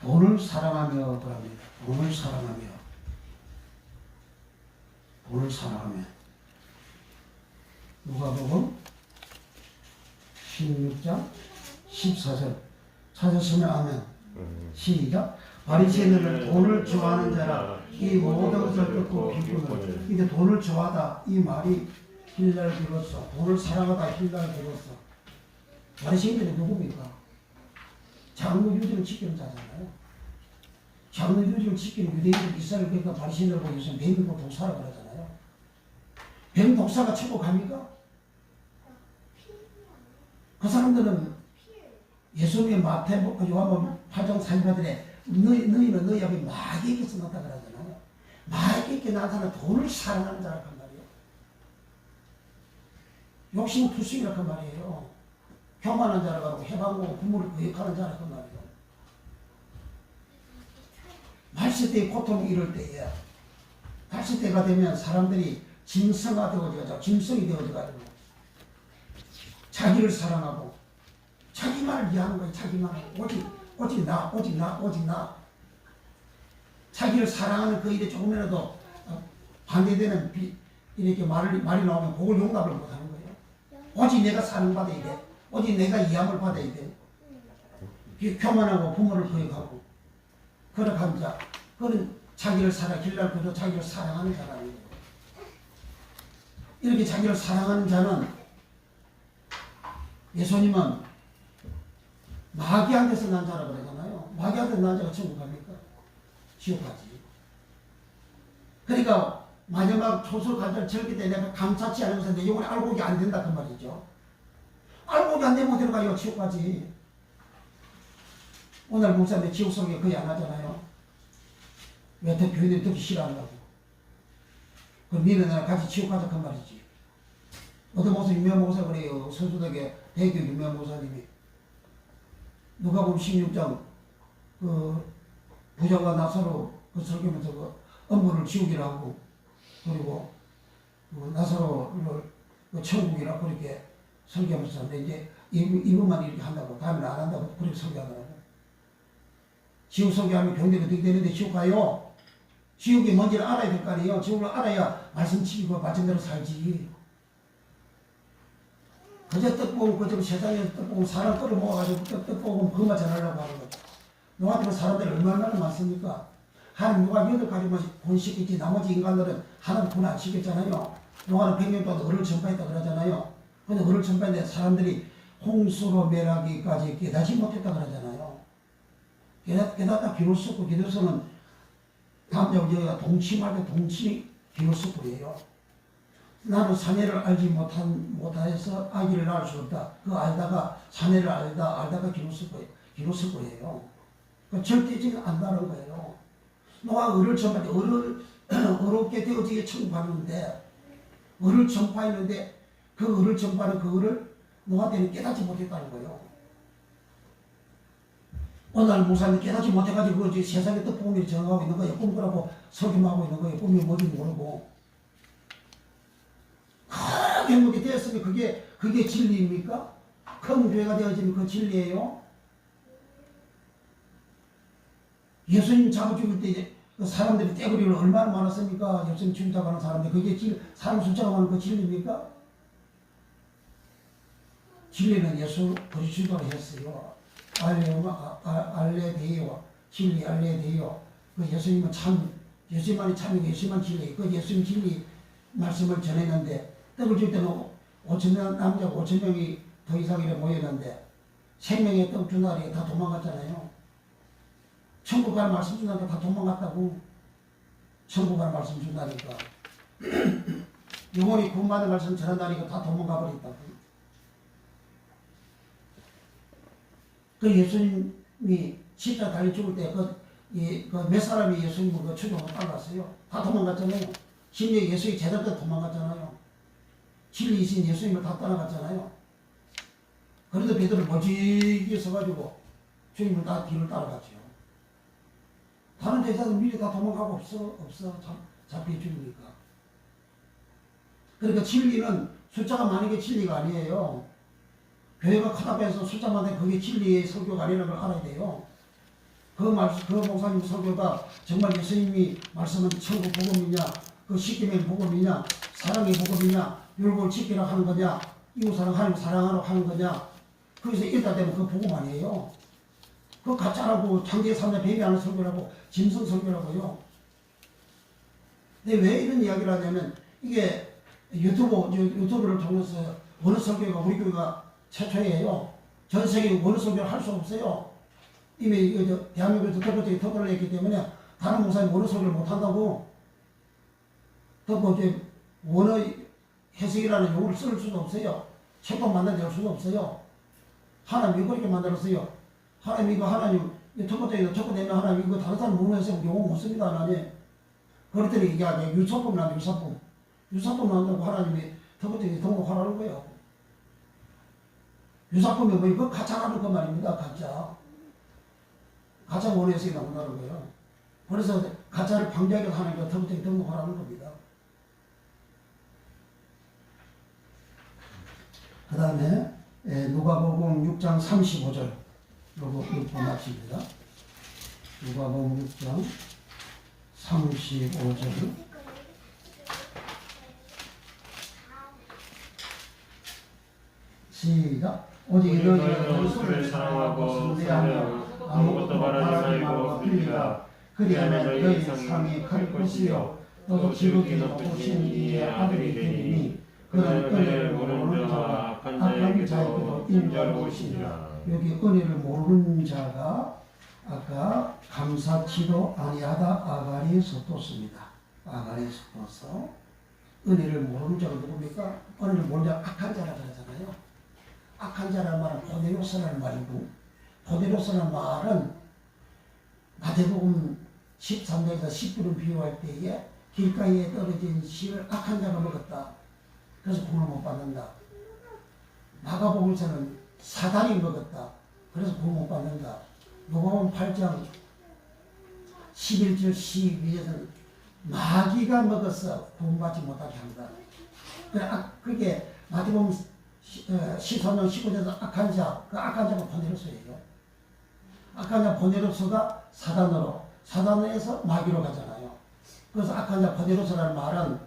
돈을 사랑하며 그럽니다. 돈을 사랑하며. 누가복음 16장 14절. 찾았으면 아멘. 시작. 바리새인들은 돈을 좋아하는 자라 이 모든 것을 듣고 기쁘는. 이제 돈을 좋아하다 이 말이 힐날 비로소. 돈을 사랑하다 힐날 비로소. 바리새인들이 누굽니까? 장로 유지를 지키는 자잖아요. 장로 유지를 지키는 유대인들 이스라엘 그러니까 바리새인들 보고 요즘 뱀이고 독사라 그러잖아요. 뱀 독사가 천국갑니까? 그 사람들은 예수님의 요한복음 8장 40절에 너희는 너희 앞에 마귀에게 써놨다 그러잖아요. 마귀에게 나타나는 돈을 사랑하는 자라고 한 말이에요. 욕심투성이라고 한 말이에요. 교만한 자라고 하고 해방하고 부모를 거역하는 자라고 한 말이에요. 말세 때의 고통이 이럴 때에 말세 때가 되면 사람들이 짐승화 되어져가지고 짐승이 되어져가지고 자기를 사랑하고 자기만을 위하는 거예요. 자기만 오직 나 자기를 사랑하는 그 일에 조금이라도 반대되는 이렇게 말이 나오면 그걸 용납을 못하는 거예요. 오직 내가 사랑받아야 돼. 오직 내가 이함을 받아야 돼. 교만하고 부모를 거역하고 그렇게 하는 자, 그는 자기를 길날 그도 자기를 사랑하는 자라는 거예요. 이렇게 자기를 사랑하는 자는 예수님은 마귀한테서 난 자라고 그러잖아요. 마귀한테 남자가 천국 갑니까? 지옥 가지. 그러니까 마지막 초술 간절 절기 때 내가 감사치 않으면서 내 영혼이 알곡이 안 된다 그 말이죠. 알곡이 안 되면 어디로 가요? 지옥 가지. 오늘 목사님 지옥 설교 거의 안 하잖아요. 왜? 교인들이 듣기 싫어한다고. 그럼 니는 나랑 같이 지옥 가자 그 말이지. 어떤 목사 유명 목사 그래요. 선수덕에 대교 유명 목사님이 누가 보면 16장 그 부자가 나사로 그 설교면서 그 업무를 지옥이라고 그리고 그 나사로를 그 천국이라고 그렇게 설교하면서 근데 이제 이분만 이렇게 한다고 다음에는 안 한다고 그렇게 설교하더라고. 지옥 설교하면 병들이 어떻게 되는데 지옥 가요? 지옥이 뭔지를 알아야 될 거 아니에요. 지옥을 알아야 말씀 지키고 말씀대로 살지. 그저 떡볶이 그저 세상에 떡볶이 사람 끌어 모아가지고 떡볶이 그것만 전하려고 하는 거죠. 너한테는 사람들이 얼마나 많습니까? 하나님 누가 8가지만 본시켰지 나머지 인간들은 하나님 군 안 시켰잖아요. 누가는 100년 동안 을을 전파했다 그러잖아요. 근데 을을 전파했는데 사람들이 홍수로 멸하기까지 깨닫지 못했다 그러잖아요. 깨닫다 비로소고 기도서는 다음 여기가 동치 말고 동치 비로소고예요. 나는 사내를 알지 못하여서 아기를 낳을 수 없다. 그 알다가 사내를 알다가 기로소고예요. 그 절대적인 안다는 거예요. 너가 을을 전파했는데 을롭게 되어지게 천국 갔는데 을을 전파했는데 그 을을 전파하는 그 을을 너한테는 깨닫지 못했다는 거예요. 어느 날 목사님 깨닫지 못해가지고 그 세상에 떡볶이를 정하고 있는 거예요. 꿈꾸라고 설교하고 있는 거예요. 꿈이 뭔지 모르고. 크게 행복이 되었으면 그게 진리입니까? 큰 교회가 되어지면 그 진리예요? 예수님 잡아 죽을 때 그 사람들이 떼거리를 얼마나 많았습니까? 예수님 죽잡아가는 사람들. 그게 사람 숫자가 많은 그 진리입니까? 진리는 예수 그리스도가 했어요. 알레데이오, 진리 알레데이오. 그 예수님은 예수님만이 참이고 예수님만 진리. 그 예수님 진리 말씀을 전했는데 떡을 줄 때는 5,000명 남자 5,000명이 더 이상 이래 모였는데 3명의 떡 준 날에 다 도망갔잖아요. 천국 가는 말씀 준다니까 다 도망갔다고. 천국 가는 말씀 준다니까. 영혼이 구원받는 말씀 전한다니까 다 도망가 버렸다고. 그 예수님이 십자가 달려 죽을 때 몇 사람이 예수님을 그 추종을 따라갔어요. 다 도망갔잖아요. 심지어 예수의 제자들 도망갔잖아요. 진리이신 예수님을 다 따라갔잖아요. 그래도 베드로를 멀찍이 서가지고 주님을 다 뒤를 따라갔죠. 다른 제자들 미리 다 도망가고 없어 잡혀 죽으니까. 그러니까 진리는 숫자가 많은 게 진리가 아니에요. 교회가 크다고 해서 숫자 많은 그게 진리의 설교가 아니라는 걸 알아야 돼요. 그 목사님 설교가 정말 예수님이 말씀은 천국 복음이냐, 그 십계명 복음이냐, 사랑의 복음이냐, 율법을 지키라 하는 거냐, 이웃사랑 하나님 사랑하라 하는 거냐, 거기서 읽다 되면 그 복음 아니에요. 그 가짜라고 창조의 산에 배배하는 설교라고 짐승 설교라고요. 근데 왜 이런 이야기를 하냐면 이게 유튜브를 통해서 어느 설교가 우리 교회가 최초예요. 전 세계 어느 설교를 할 수 없어요. 이미 대한민국에서 첫 번째 터널을 했기 때문에 다른 목사님 어느 설교를 못한다고. 또 원어 해석이라는 용어를 쓸 수도 없어요. 책도 만들어 낼 수도 없어요. 하나님 이거 그렇게 만들었어요. 하나님 이거 하나님 첫 번째 내면 하나님 이거 다른 사람 모르는 해석 용어 못 씁니다. 하나님. 그랬더니 이게 아니에요. 유사품 나는 유사품. 유사품 만들고 하나님이 첫 번째 등록하라는 거예요. 유사품이 뭐 이거 가짜라는 것 말입니다. 가짜 원어에서 나온다는 거예요. 그래서 가짜를 방지하기 위해서 하나님과 첫 번째 등록하라는 겁니다. 그 다음에 누가복음 6장 35절 요거 마칩니다. 누가복음 6장 35절 시작. 오직 너희는 그리스도를 사랑하고 순례하며 아무것도 바라지 말고 빌리라. 그리하면 너희 상이 클 것이요 너도 지극히 높으신 이의 아들이 되리니 그는 은혜를 모르는 자와 악한 자에게도 인자로 오시니라. 여기 은혜를 모르는 자가 아까 감사치도 아니하다 아가리에 섰었습니다. 아가리에 섰어서 은혜를 모르는 자가 누굽니까? 은혜를 모르는 자가 악한 자라 그러잖아요. 악한 자라는 말은 고대로서라는 말이고, 고대로서라는 말은 마태복음 13장에서 10분을 비유할 때에 길가에 떨어진 씨를 악한 자가 먹었다. 그래서 구원을 못 받는다. 마가복음에서는 사단이 먹었다. 그래서 구원 못 받는다. 요한복음 8장 11절 12절에서는 마귀가 먹어서 구원받지 못하게 한다. 그게 마태복음 13장 19절에서 악한 자, 그 악한 자가 보네로스예요. 악한 자 보네로스가 사단에서 마귀로 가잖아요. 그래서 악한 자 보네로스라는 말은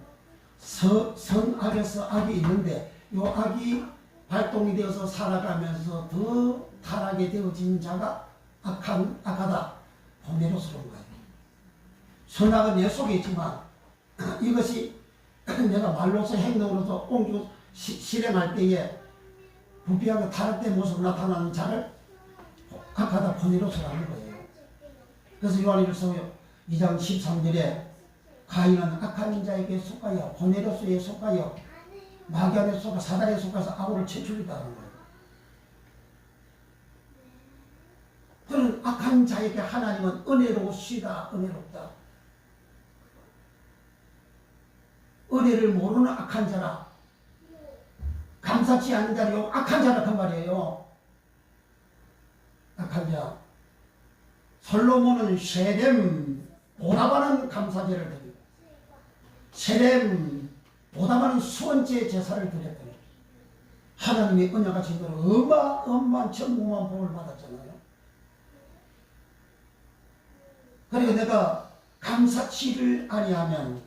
선악에서 악이 있는데 이 악이 발동이 되어서 살아가면서 더 타락이 되어진 자가 악하다. 보네로스러운 거예요. 선악은 내 속에 있지만 이것이 내가 말로서 행동으로서 옮기고 실행할 때에 부패하고 타락된 모습으로 나타나는 자를 악하다 보네로스라는 거예요. 그래서 요한일서 2장 13절에 가인은 악한 자에게 속하여 보네로스에 속하여 마귀안에 속아 사단에 속아서 아우를 채출했다는 거예요. 그런 악한 자에게 하나님은 은혜로우시다, 은혜롭다. 은혜를 모르는 악한 자라, 감사치 않는 자요 악한 자라 그 말이에요. 악한 자. 솔로몬은 쉐렘 보답하는 감사제를 드리고 쉐렘 보답하는 수원제 제사를 드렸더니 하나님의 은혜가 진도로 어마어마한 천국만 복을 받았잖아요. 그리고 내가 감사치를 아니하면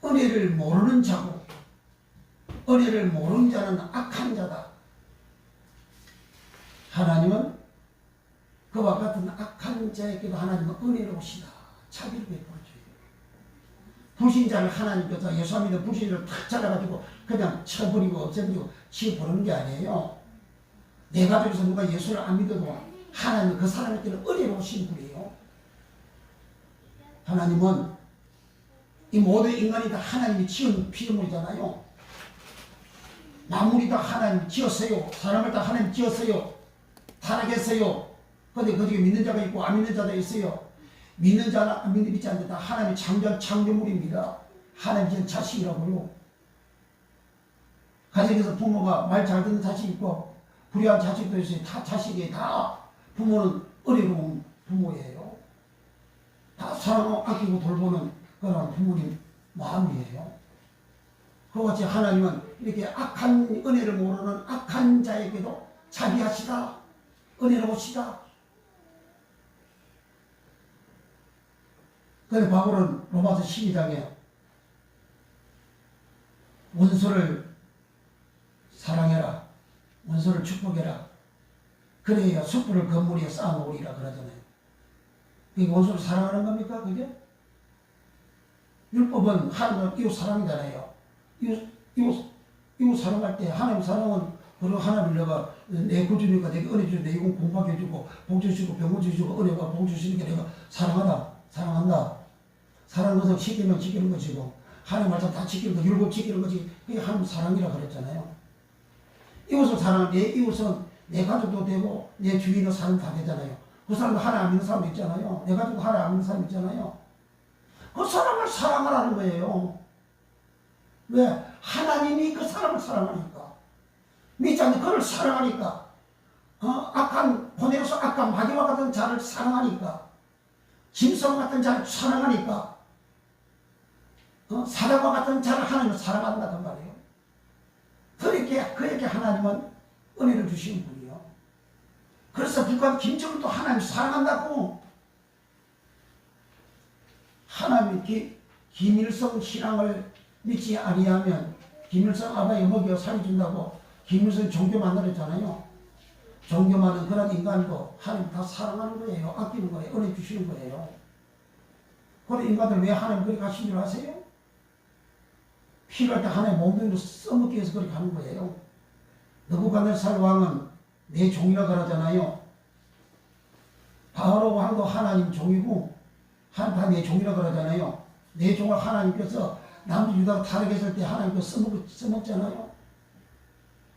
은혜를 모르는 자고, 은혜를 모르는 자는 악한 자다. 하나님은 그와 같은 악한 자에게도 하나님은 은혜로우시다. 자비를 베풀어줘요. 불신자를 하나님께서 예수 믿는 불신자를 탁 잘라가지고 그냥 쳐버리고 없애버리고 치워버리는 게 아니에요. 내 가족에서 누가 예수를 안 믿어도 하나님은 그 사람에게는 은혜로우신 분이에요. 하나님은 이 모든 인간이 다 하나님이 지은 피조물이잖아요. 만물이 다 하나님 지었어요. 사람을 다 하나님 지었어요. 타락했어요. 그런데 그 중에 믿는 자가 있고 안 믿는 자가 있어요. 믿는 자나 안 믿는 자 다 하나님이 창조한 창조물입니다. 하나님 지은 자식이라고요. 가정에서 부모가 말 잘 듣는 자식이 있고 불의한 자식도 있어요. 다 자식이 다 부모는 은혜로운 부모예요. 다 사랑하고 아끼고 돌보는 그런 부모님 마음이에요. 그와 같이 하나님은 이렇게 악한 은혜를 모르는 악한 자에게도 자비하시다, 은혜로우시다. 그래서 바울은 로마서 12장에 원수를 사랑해라, 원수를 축복해라. 그래야 숯불을 건물 위에 쌓아놓으리라 그러잖아요. 그게 원수를 사랑하는 겁니까? 그게? 율법은 하나님을 이웃 사랑이잖아요. 이웃 사랑할 때 하나님 사랑은 그리고 하나님을 내가 내 구주니까 내가 은혜 주고 내 이공 공부하게 해주고 복 주시고 병고 주시고 은혜가 복 주시니까 내가 사랑한다. 사랑하는 것은 지키면 지키는 것이고 하나님 말씀 다 지키는 거, 율법 지키는 것이 그게 하나님 사랑이라 그랬잖아요. 이웃을 사랑하는 내 이웃은 내 가족도 되고 내 주위의 사람 다 되잖아요. 그 사람도 하나님 안 믿는 사람 있잖아요. 내 가족도 하나님 안 믿는 사람 있잖아요. 그 사람을 사랑하라는 거예요. 왜? 하나님이 그 사람을 사랑하니까. 믿지 않는 그를 사랑하니까. 악한 보내어서 악한 마귀와 같은 자를 사랑하니까. 짐승 같은 자를 사랑하니까. 사람과 같은 자를 하나님을 사랑한다는 말이에요. 그렇게 하나님은 은혜를 주시는 분이요. 그래서 북한 김정은도 하나님 사랑한다고. 하나님이 김일성 신앙을 믿지 아니하면 김일성 아버지 먹여 살려준다고 김일성 종교 만들었잖아요. 종교만은 그런 인간도 하나님 다 사랑하는 거예요. 아끼는 거예요. 은혜 주시는 거예요. 그런 인간들 왜 하나님 그렇게 하신 줄 아세요? 필요할 때 하나님 몸뚱이로 써먹기 위해서 그렇게 하는 거예요. 느부갓네살 왕은 내 종이라 그러잖아요. 바로 왕도 하나님 종이고 다 내 종이라 그러잖아요. 내 종을 하나님께서 남주 유다가 타락했을 때 하나님께서 써먹잖아요.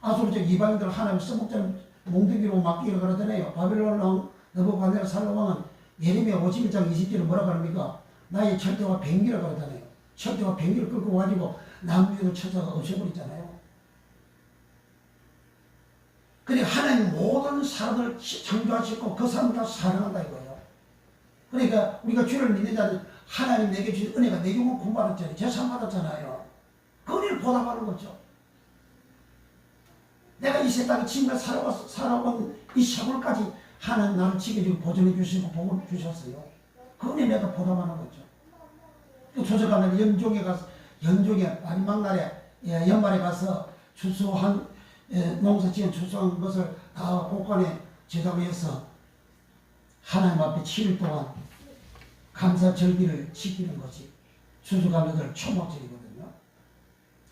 아수르적 이방인들 하나님 써먹자는 몽둥이로 맡기라 그러잖아요. 바벨론 왕 느부갓네살 왕은 예레미야 51장 20절에 뭐라 그럽니까? 나의 철대와 백기라 그러잖아요. 철대와 백기를 끌고 가지고 남주를 쳐다가 없애버리잖아요. 그러니까 하나님 모든 사람을 창조하시고 그 사람을 다 사랑한다 이거예요. 그러니까 우리가 주를 믿는 자는 하나님 내게 주신 은혜가 내 경우 구원받았잖아요. 재산 받았잖아요. 그 은혜를 보답하는 거죠. 내가 이 세상에 지금까지 살아온 이 세월까지 하나님 나를 지켜주고 보존해 주시고 복을 주셨어요. 그 은혜 내가 보답하는 거죠. 또 조석하면 연종에 마지막 날에 연말에 가서 추수한 농사 지은 추수한 것을 다 곳간에 제작해서 하나님 앞에 7일 동안 감사 절기를 지키는 것이 추수감사절 초막절이거든요.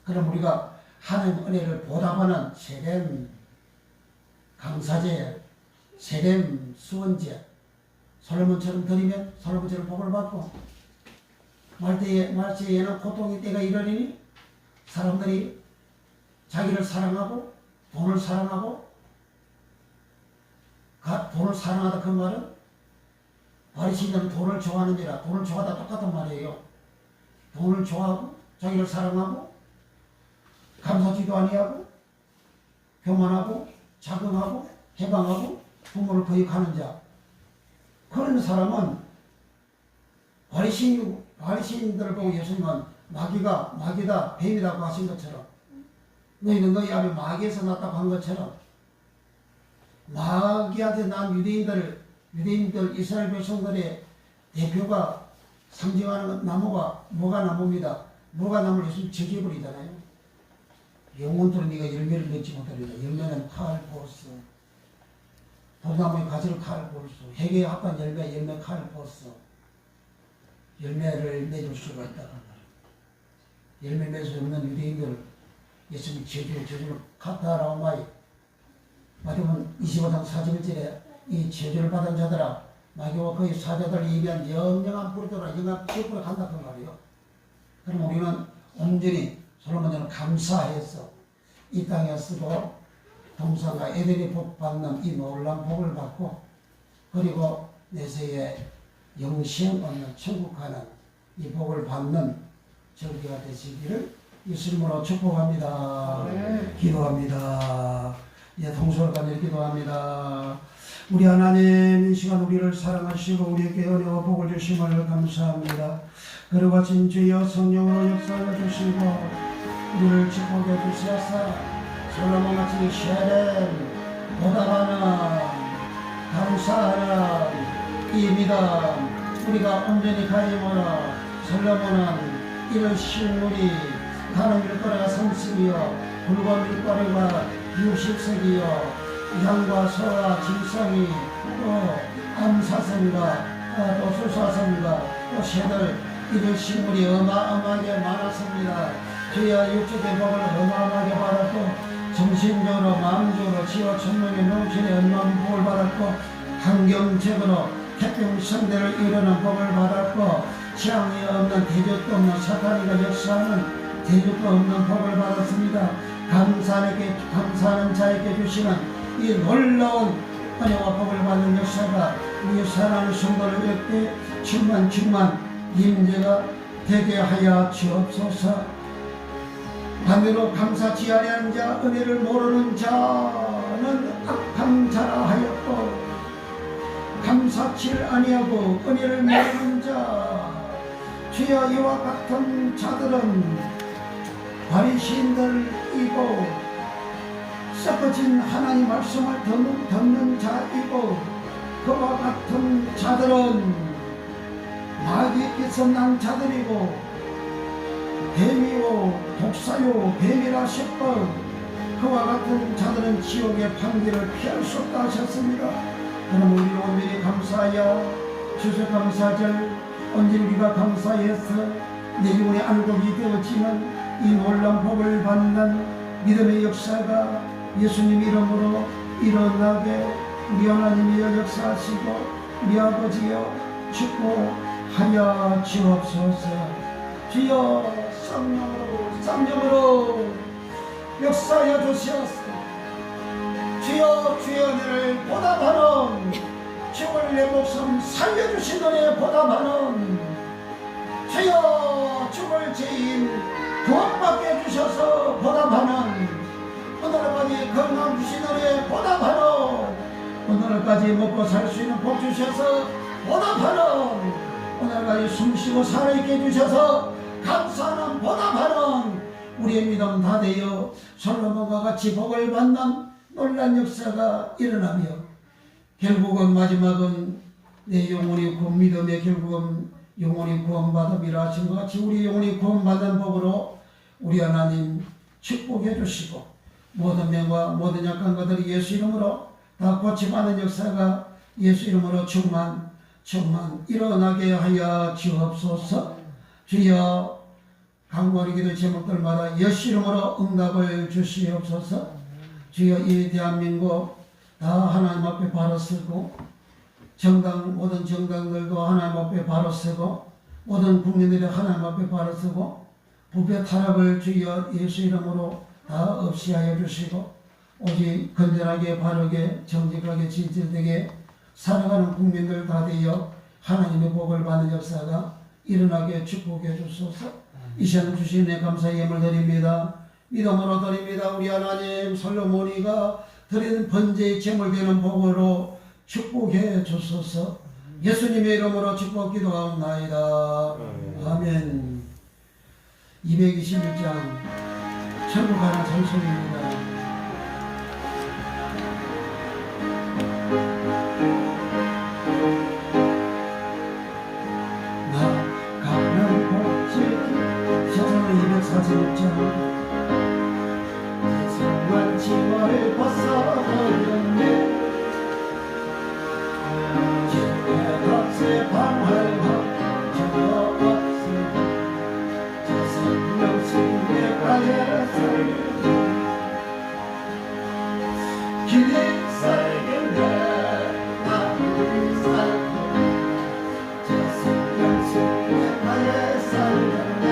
그럼 우리가 하나님 은혜를 보답하는 세렘 감사제, 세렘 수원제, 솔로몬처럼 드리면 솔로몬처럼 복을 받고 말세에는 고통의 때가 이르리니 사람들이 자기를 사랑하고 돈을 사랑하고 돈을 사랑하다 그 말은 바리새인들은 돈을 좋아하느니라. 돈을 좋아하다 똑같은 말이에요. 돈을 좋아하고 자기를 사랑하고 감사지도 아니하고 교만하고 자긍하고 해방하고 부모를 거역하는 자. 그런 사람은 바리새인들을 보고 예수님은 마귀다 뱀이라고 하신 것처럼 너희는 너희 앞에 마귀에서 났다고 한 것처럼 마귀한테 난 유대인들 이스라엘 백성들의 대표가 상징하는 나무가 뭐가 나무입니다. 뭐가 나무를 예수님 제거해버리잖아요. 영혼들은 네가 열매를 맺지 못하리라. 열매는 칼, 보스. 도나무의 가지를 칼, 보스. 해계의 합한 열매 칼, 보스. 열매를 맺을 수가 있다. 열매 맺을 수 없는 유대인들 예수님 제주를 카타라오마이 마태복음 25장 41절에 이 제주를 받은 자들아 마귀와 그의 사자들을 예비한 영영한 뿌리더라 영한 피부로 간다 그 말이에요. 그럼 우리는 온전히 솔로몬처럼 감사해서 이 땅에 쓰고 동산과 에덴의 복 받는 이 놀라운 복을 받고 그리고 내세에 영생 얻는 천국 가는 이 복을 받는 절기가 되시기를 예수님으로 축복합니다. 기도합니다. 예, 통솔 간절 기도합니다. 우리 하나님 이 시간 우리를 사랑하시고 우리에게 은혜와 복을 주심을 감사합니다. 그리고 진주여 성령으로 역사하여 주시고 우리를 축복해 주시옵사 솔로몬같이 쉐렘 보답하는 감사하는 이 믿음 우리가 온전히 가임으로 솔로몬은 이런 실물이 가는 밀가루가 30이요 붉은 밀가루가 60색이요 양과 소와 짐승이 또 암사슴과 또 수사슴과 또 새들 이런 식물이 어마어마하게 많았습니다. 주여 육체의 복을 어마어마하게 받았고 정신적으로 마음적으로 지와 천명의 넘치는 엄마한 복을 받았고 환경적으로 태평성대를 이루는 복을 받았고 지향이 없는 대적도 없는 사탄이가 역사하는 대적도 없는 복을 받았습니다. 감사하는 자에게 주시는 이 놀라운 은혜와 복을 받는 역사가 우리 사랑하는 성도를 역대 충만 임재가 되게 하여 주옵소서. 반대로 감사치 아니하는 자 은혜를 모르는 자는 악한 자라 하였고 감사치 아니하고 은혜를 모르는 자 주여 이와 같은 자들은 바리새인들이고 썩어진 하나님 말씀을 듣는 자이고 그와 같은 자들은 마귀께서 난 자들이고 뱀이요 독사요 뱀이라 하셨고 그와 같은 자들은 지옥의 판결을 피할 수 없다 하셨습니다. 그럼 우리 온전히 감사하여 추수감사절 언제 우리가 감사해서 내 영혼의 안곡이 되어지는 이 놀라운 복을 받는 믿음의 역사가 예수님 이름으로 일어나게 우리 하나님이여 역사하시고 우리 아버지여 축복하여 주옵소서. 주여 쌍용으로 역사하여 주시옵소서. 주여 주의 은혜를 보답하는 죽을 내 목숨 살려주신 은혜에 보답하는 주여 죽을 죄인 구원받게 해주셔서 보답하는 오늘까지 건강 주신 은혜에 보답하는 오늘까지 먹고 살 수 있는 복 주셔서 보답하는 오늘까지 숨쉬고 살아있게 해주셔서 감사하는 보답하는 우리의 믿음 다 되어 솔로몬과 같이 복을 받는 놀란 역사가 일어나며 결국은 마지막은 내 영혼이 곧 믿음의 결국은 영혼이 구원받음이라 하신 것 같이 우리 영혼이 구원받은 복으로 우리 하나님 축복해 주시고 모든 명과 모든 약한 것들이 예수 이름으로 다 고침하는 역사가 예수 이름으로 충만 일어나게 하여 주옵소서. 주여 강건히 기도 제목들마다 예수 이름으로 응답을 주시옵소서. 주여 이 대한민국 다 하나님 앞에 바로 서고 모든 정당들도 하나님 앞에 바로 서고 모든 국민들이 하나님 앞에 바로 서고 부패 타락을 주여 예수 이름으로 다 없이 하여 주시고 오직 건전하게 바르게 정직하게 진실되게 살아가는 국민들 다 되어 하나님의 복을 받는 역사가 일어나게 축복해 주소서. 이 시간 주신 내 감사의 예물 드립니다. 믿음으로 드립니다. 우리 하나님 솔로몬이가 드리는 번제의 제물되는 복으로 축복해 주소서. 예수님의 이름으로 축복 기도하옵나이다. 아멘. 221장 천국 가는 찬송입니다. 나가는 복지 시편 246장 성만 지원을 벗어버렸네. 주의 값에 방할하 주여 없으니 저 생명 속에 가야 살겠네. 길이 살겠네. 나 길이 살겠네. 저 생명 속에 가야 살겠네.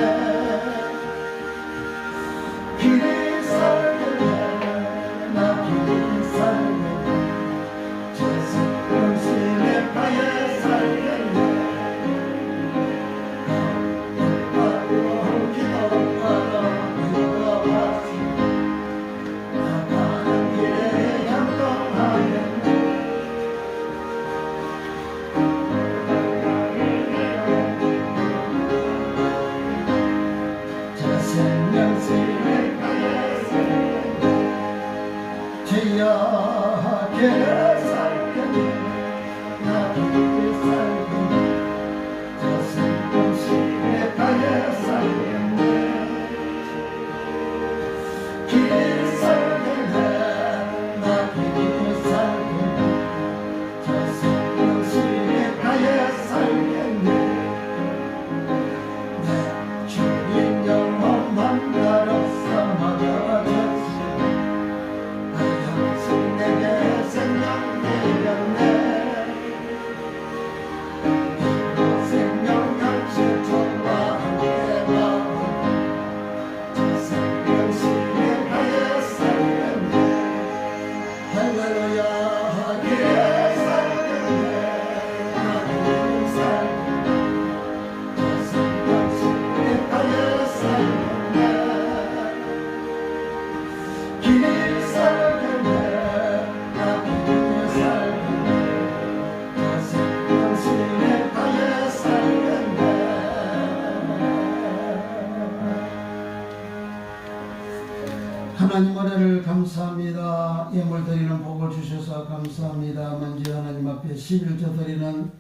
길이 살겠네. 하나님 은혜를 감사합니다. 예물 드리는 복을 주셔서 감사합니다. 먼저 하나님 앞에 11조 드리는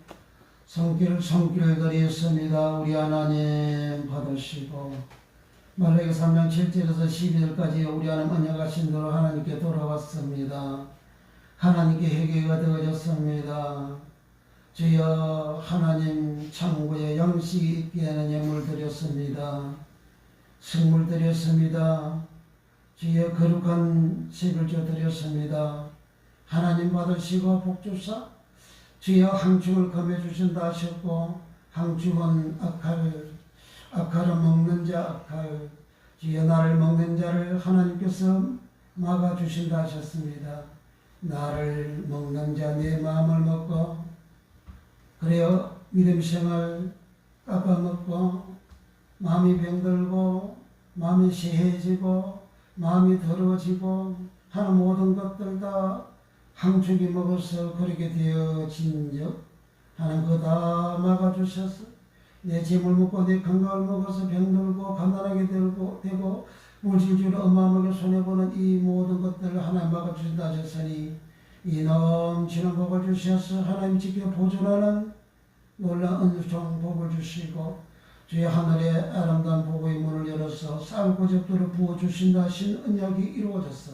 손길을 드리겠습니다. 우리 하나님 받으시고 말라기 3장 7절에서 12절까지 우리 하나님 언약하신 대로 하나님께 돌아왔습니다. 하나님께 회개가 되어졌습니다. 주여 하나님 창고에 양식이 있게 하는 예물 드렸습니다. 식물 드렸습니다. 주여 거룩한 세불조 드렸습니다. 하나님 받으시고 복주사 주여 항축을 검해 주신다 하셨고 항축은 악할은 먹는 자 악할 주여 나를 먹는 자를 하나님께서 막아주신다 하셨습니다. 나를 먹는 자 내 마음을 먹고 그래요 믿음 생활 깎아먹고 마음이 병들고 마음이 쇠해지고 마음이 더러워지고 하는 모든 것들 다 항축이 먹어서 그렇게 되어진즉 하나님 그거 다 막아주셔서 내 재물 먹고 내 건강을 먹어서 병들고 가난하게 되고 물질주로 엄마에게 손해보는 이 모든 것들을 하나님 막아주신다 하셨으니 이 넘치는 복을 주셔서 하나님 지켜 보존하는 놀라운 은총 복을 주시고 주의 하늘의 아름다운 복의 문을 열어서 쌀고적들을 부어주신다 하신 언약이 이루어졌어.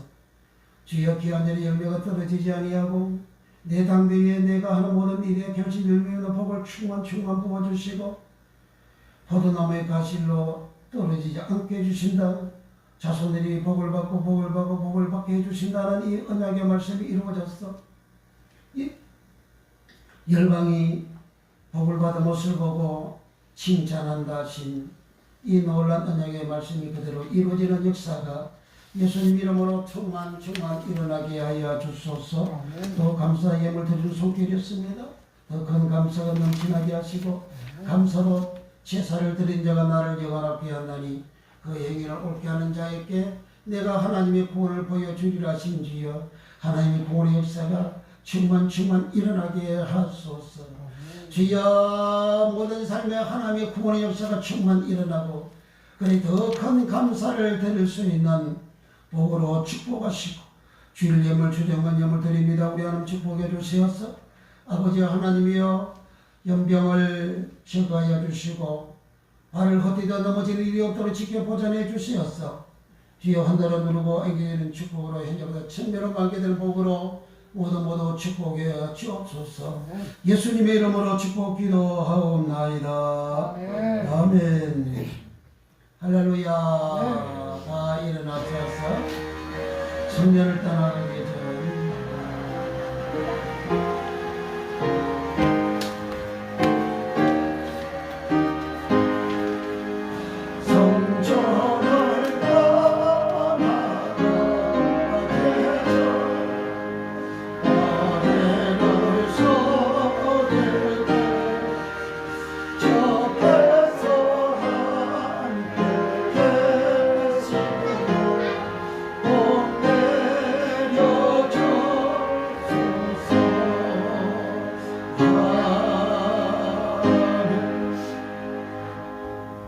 주여 귀한 일의 열매가 떨어지지 아니하고 내 당대에 내가 하는 모든 일에 결실 열매는 복을 충만 부어주시고 포도나무의 가실로 떨어지지 않게 해주신다. 자손들이 복을 받게 해주신다는 이 언약의 말씀이 이루어졌어. 이 열방이 복을 받은 모습을 보고 칭찬한다 하신 이 놀란 언약의 말씀이 그대로 이루어지는 역사가 예수님 이름으로 충만 일어나게 하여 주소서. 더 감사의 예물 드리는 손길이었습니다. 더 큰 감사가 넘치나게 하시고 감사로 제사를 드린 자가 나를 영원하게 하나니 그 행위를 옳게 하는 자에게 내가 하나님의 구원을 보여주리라 하신 주여 하나님의 구원의 역사가 충만 일어나게 하소서. 주여 모든 삶에 하나님의 구원의 역사가 충만 일어나고 그래 더 큰 감사를 드릴 수 있는 복으로 축복하시고 주일 예물 주정한 예물 드립니다. 우리 하나님 축복해 주시옵소서. 아버지 하나님이여 연병을 제거하여 주시고 발을 헛디뎌 넘어지는 일이 없도록 지켜 보존해 주시옵소서. 주여 한달을 누르고 애기는 축복으로 현재보다 천배로 많게 될 복으로 모두 축복해 주옵소서. 예수님의 이름으로 축복 기도하옵나이다. 아멘. 할렐루야. 다 일어나셔서 성전을 떠나가기 전 성전을 떠나가기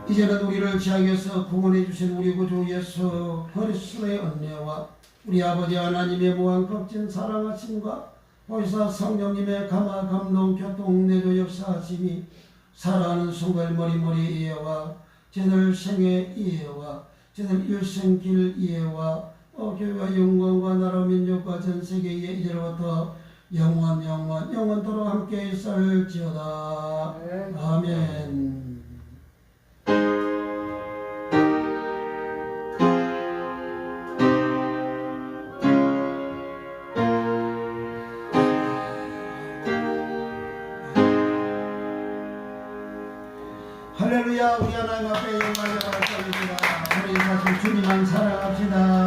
이제는 우리를 지하에서 구원해 주신 우리 구주 예수 그리스도의 은혜와 우리 아버지 하나님의 무한 값진 사랑하심과 보이사 성령님의 감화 감동 교통 내조 역사하심이 살아가는 순간 머리머리 이해와 제들 생애 이해와 제들 일생길 이해와 교회와 영광과 나라 민족과 전 세계에 이제로부터 영원토록 함께 있을지어다. 아멘. 할렐루야. 우리 하나님 앞에 영광을 받습니다. 우리 사실 주님만 사랑합시다.